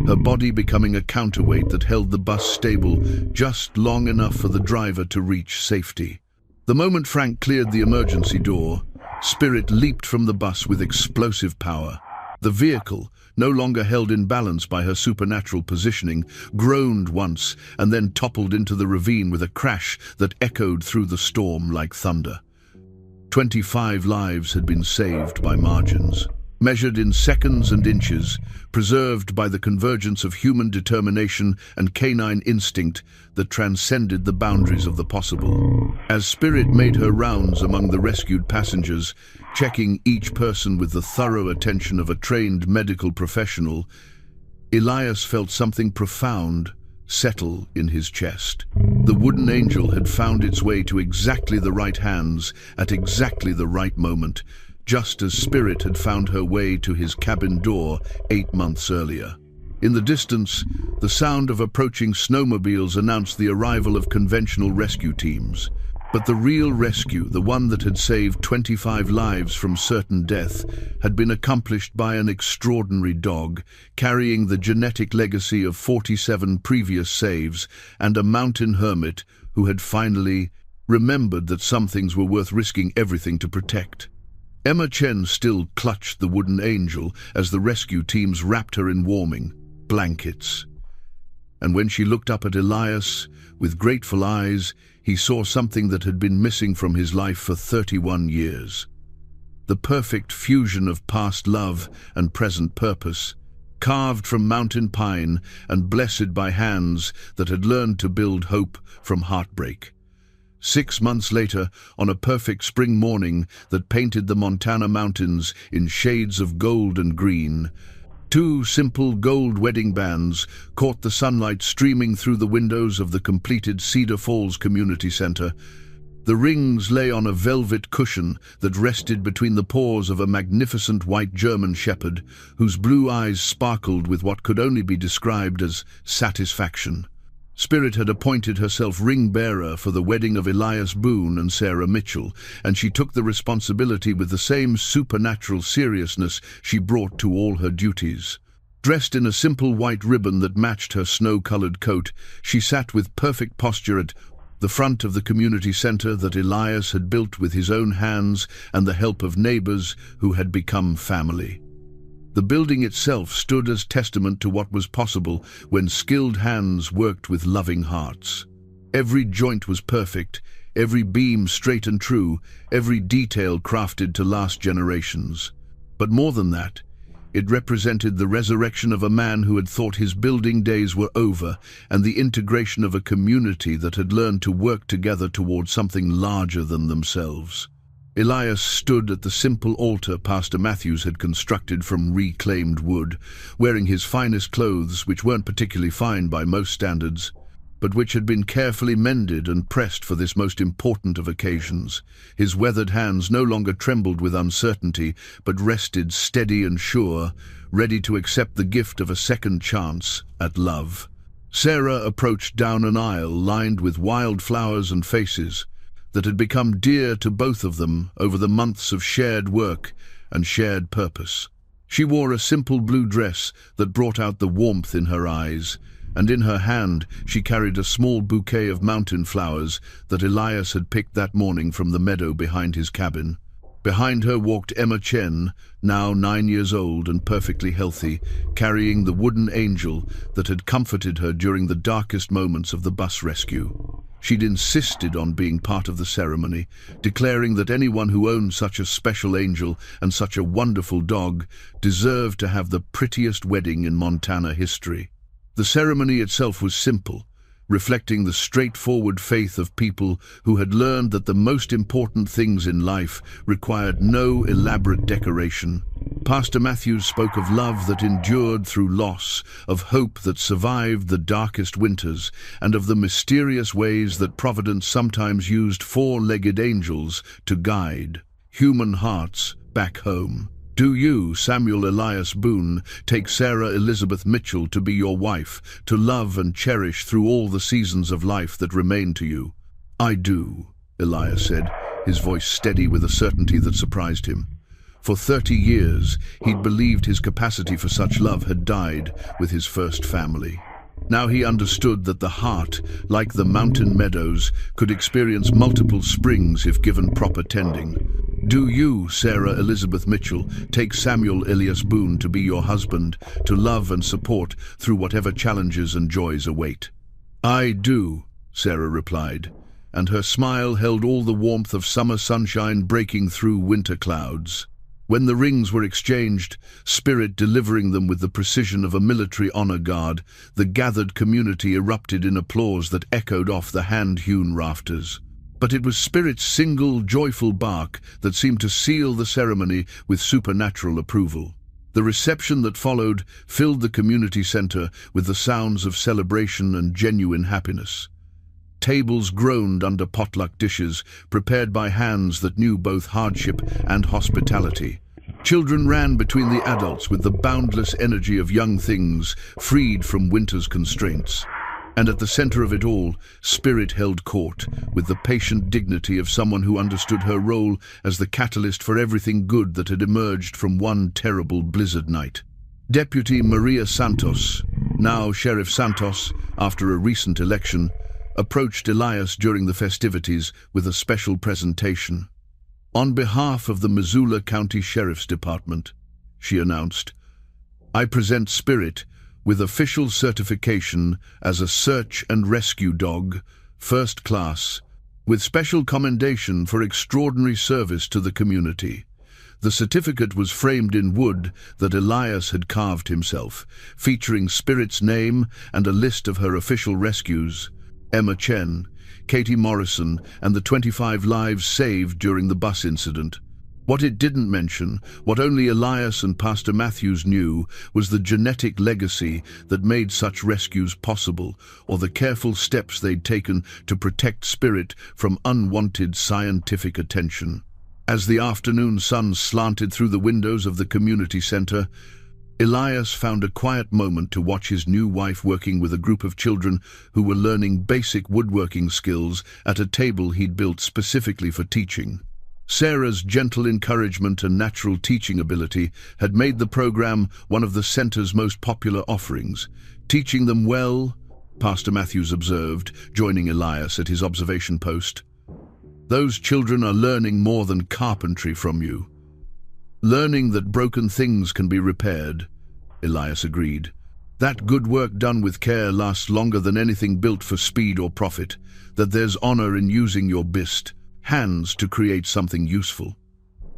her body becoming a counterweight that held the bus stable just long enough for the driver to reach safety. The moment Frank cleared the emergency door, Spirit leaped from the bus with explosive power. The vehicle, no longer held in balance by her supernatural positioning, groaned once and then toppled into the ravine with a crash that echoed through the storm like thunder. 25 lives had been saved by margins. measured in seconds and inches, preserved by the convergence of human determination and canine instinct that transcended the boundaries of the possible. As Spirit made her rounds among the rescued passengers, checking each person with the thorough attention of a trained medical professional, Elias felt something profound settle in his chest. The wooden angel had found its way to exactly the right hands at exactly the right moment, just as Spirit had found her way to his cabin door 8 months earlier. In the distance, the sound of approaching snowmobiles announced the arrival of conventional rescue teams. But the real rescue, the one that had saved 25 lives from certain death, had been accomplished by an extraordinary dog, carrying the genetic legacy of 47 previous saves, and a mountain hermit who had finally remembered that some things were worth risking everything to protect. Emma Chen still clutched the wooden angel as the rescue teams wrapped her in warming blankets. And when she looked up at Elias with grateful eyes, he saw something that had been missing from his life for 31 years. The perfect fusion of past love and present purpose, carved from mountain pine and blessed by hands that had learned to build hope from heartbreak. 6 months later, on a perfect spring morning that painted the Montana mountains in shades of gold and green, 2 simple gold wedding bands caught the sunlight streaming through the windows of the completed Cedar Falls Community Center. The rings lay on a velvet cushion that rested between the paws of a magnificent white German shepherd, whose blue eyes sparkled with what could only be described as satisfaction. Spirit had appointed herself ring-bearer for the wedding of Elias Boone and Sarah Mitchell, and she took the responsibility with the same supernatural seriousness she brought to all her duties. Dressed in a simple white ribbon that matched her snow-colored coat, she sat with perfect posture at the front of the community center that Elias had built with his own hands and the help of neighbors who had become family. The building itself stood as testament to what was possible when skilled hands worked with loving hearts. Every joint was perfect, every beam straight and true, every detail crafted to last generations. But more than that, it represented the resurrection of a man who had thought his building days were over, and the integration of a community that had learned to work together toward something larger than themselves. Elias stood at the simple altar Pastor Matthews had constructed from reclaimed wood, wearing his finest clothes, which weren't particularly fine by most standards, but which had been carefully mended and pressed for this most important of occasions. His weathered hands no longer trembled with uncertainty, but rested steady and sure, ready to accept the gift of a second chance at love. Sarah approached down an aisle lined with wild flowers and faces that had become dear to both of them over the months of shared work and shared purpose. She wore a simple blue dress that brought out the warmth in her eyes, and in her hand she carried a small bouquet of mountain flowers that Elias had picked that morning from the meadow behind his cabin. Behind her walked Emma Chen, now 9 years old and perfectly healthy, carrying the wooden angel that had comforted her during the darkest moments of the bus rescue. She'd insisted on being part of the ceremony, declaring that anyone who owned such a special angel and such a wonderful dog deserved to have the prettiest wedding in Montana history. The ceremony itself was simple, reflecting the straightforward faith of people who had learned that the most important things in life required no elaborate decoration. Pastor Matthews spoke of love that endured through loss, of hope that survived the darkest winters, and of the mysterious ways that Providence sometimes used 4-legged angels to guide human hearts back home. Do you, Samuel Elias Boone, take Sarah Elizabeth Mitchell to be your wife, to love and cherish through all the seasons of life that remain to you? I do, Elias said, his voice steady with a certainty that surprised him. For 30 years, he'd believed his capacity for such love had died with his first family. Now he understood that the heart, like the mountain meadows, could experience multiple springs if given proper tending. Do you, Sarah Elizabeth Mitchell, take Samuel Elias Boone to be your husband, to love and support through whatever challenges and joys await? I do, Sarah replied, and her smile held all the warmth of summer sunshine breaking through winter clouds. When the rings were exchanged, Spirit delivering them with the precision of a military honor guard, the gathered community erupted in applause that echoed off the hand-hewn rafters. But it was Spirit's single, joyful bark that seemed to seal the ceremony with supernatural approval. The reception that followed filled the community center with the sounds of celebration and genuine happiness. Tables groaned under potluck dishes, prepared by hands that knew both hardship and hospitality. Children ran between the adults with the boundless energy of young things, freed from winter's constraints. And at the center of it all, Spirit held court, with the patient dignity of someone who understood her role as the catalyst for everything good that had emerged from one terrible blizzard night. Deputy Maria Santos, now Sheriff Santos, after a recent election, approached Elias during the festivities with a special presentation. "On behalf of the Missoula County Sheriff's Department," she announced, "I present Spirit with official certification as a search and rescue dog, first class, with special commendation for extraordinary service to the community." The certificate was framed in wood that Elias had carved himself, featuring Spirit's name and a list of her official rescues: Emma Chen, Katie Morrison, and the 25 lives saved during the bus incident. What it didn't mention, what only Elias and Pastor Matthews knew, was the genetic legacy that made such rescues possible, or the careful steps they'd taken to protect Spirit from unwanted scientific attention. As the afternoon sun slanted through the windows of the community center, Elias found a quiet moment to watch his new wife working with a group of children who were learning basic woodworking skills at a table he'd built specifically for teaching. Sarah's gentle encouragement and natural teaching ability had made the program one of the center's most popular offerings. "Teaching them well," Pastor Matthews observed, joining Elias at his observation post. "Those children are learning more than carpentry from you." "Learning that broken things can be repaired," Elias agreed. "That good work done with care lasts longer than anything built for speed or profit, that there's honor in using your hands to create something useful."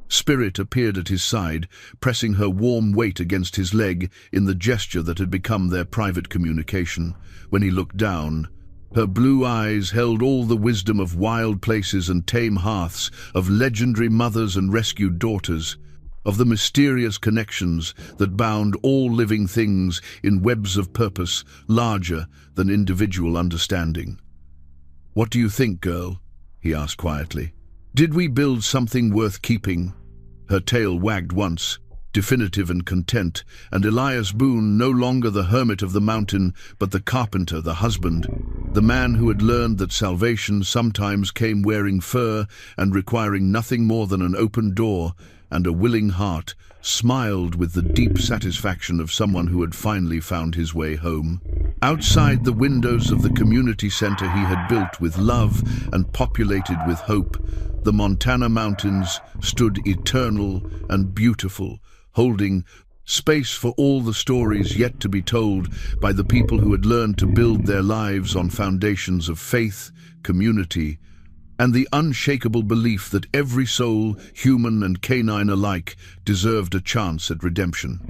Spirit appeared at his side, pressing her warm weight against his leg in the gesture that had become their private communication. When he looked down, her blue eyes held all the wisdom of wild places and tame hearths, of legendary mothers and rescued daughters, of the mysterious connections that bound all living things in webs of purpose larger than individual understanding. "What do you think, girl?" he asked quietly. "Did we build something worth keeping?" Her tail wagged once, definitive and content, and Elias Boone, no longer the hermit of the mountain, but the carpenter, the husband, the man who had learned that salvation sometimes came wearing fur and requiring nothing more than an open door and a willing heart, smiled with the deep satisfaction of someone who had finally found his way home. Outside the windows of the community center he had built with love and populated with hope, the Montana mountains stood eternal and beautiful, holding space for all the stories yet to be told by the people who had learned to build their lives on foundations of faith, community, and the unshakable belief that every soul, human and canine alike, deserved a chance at redemption.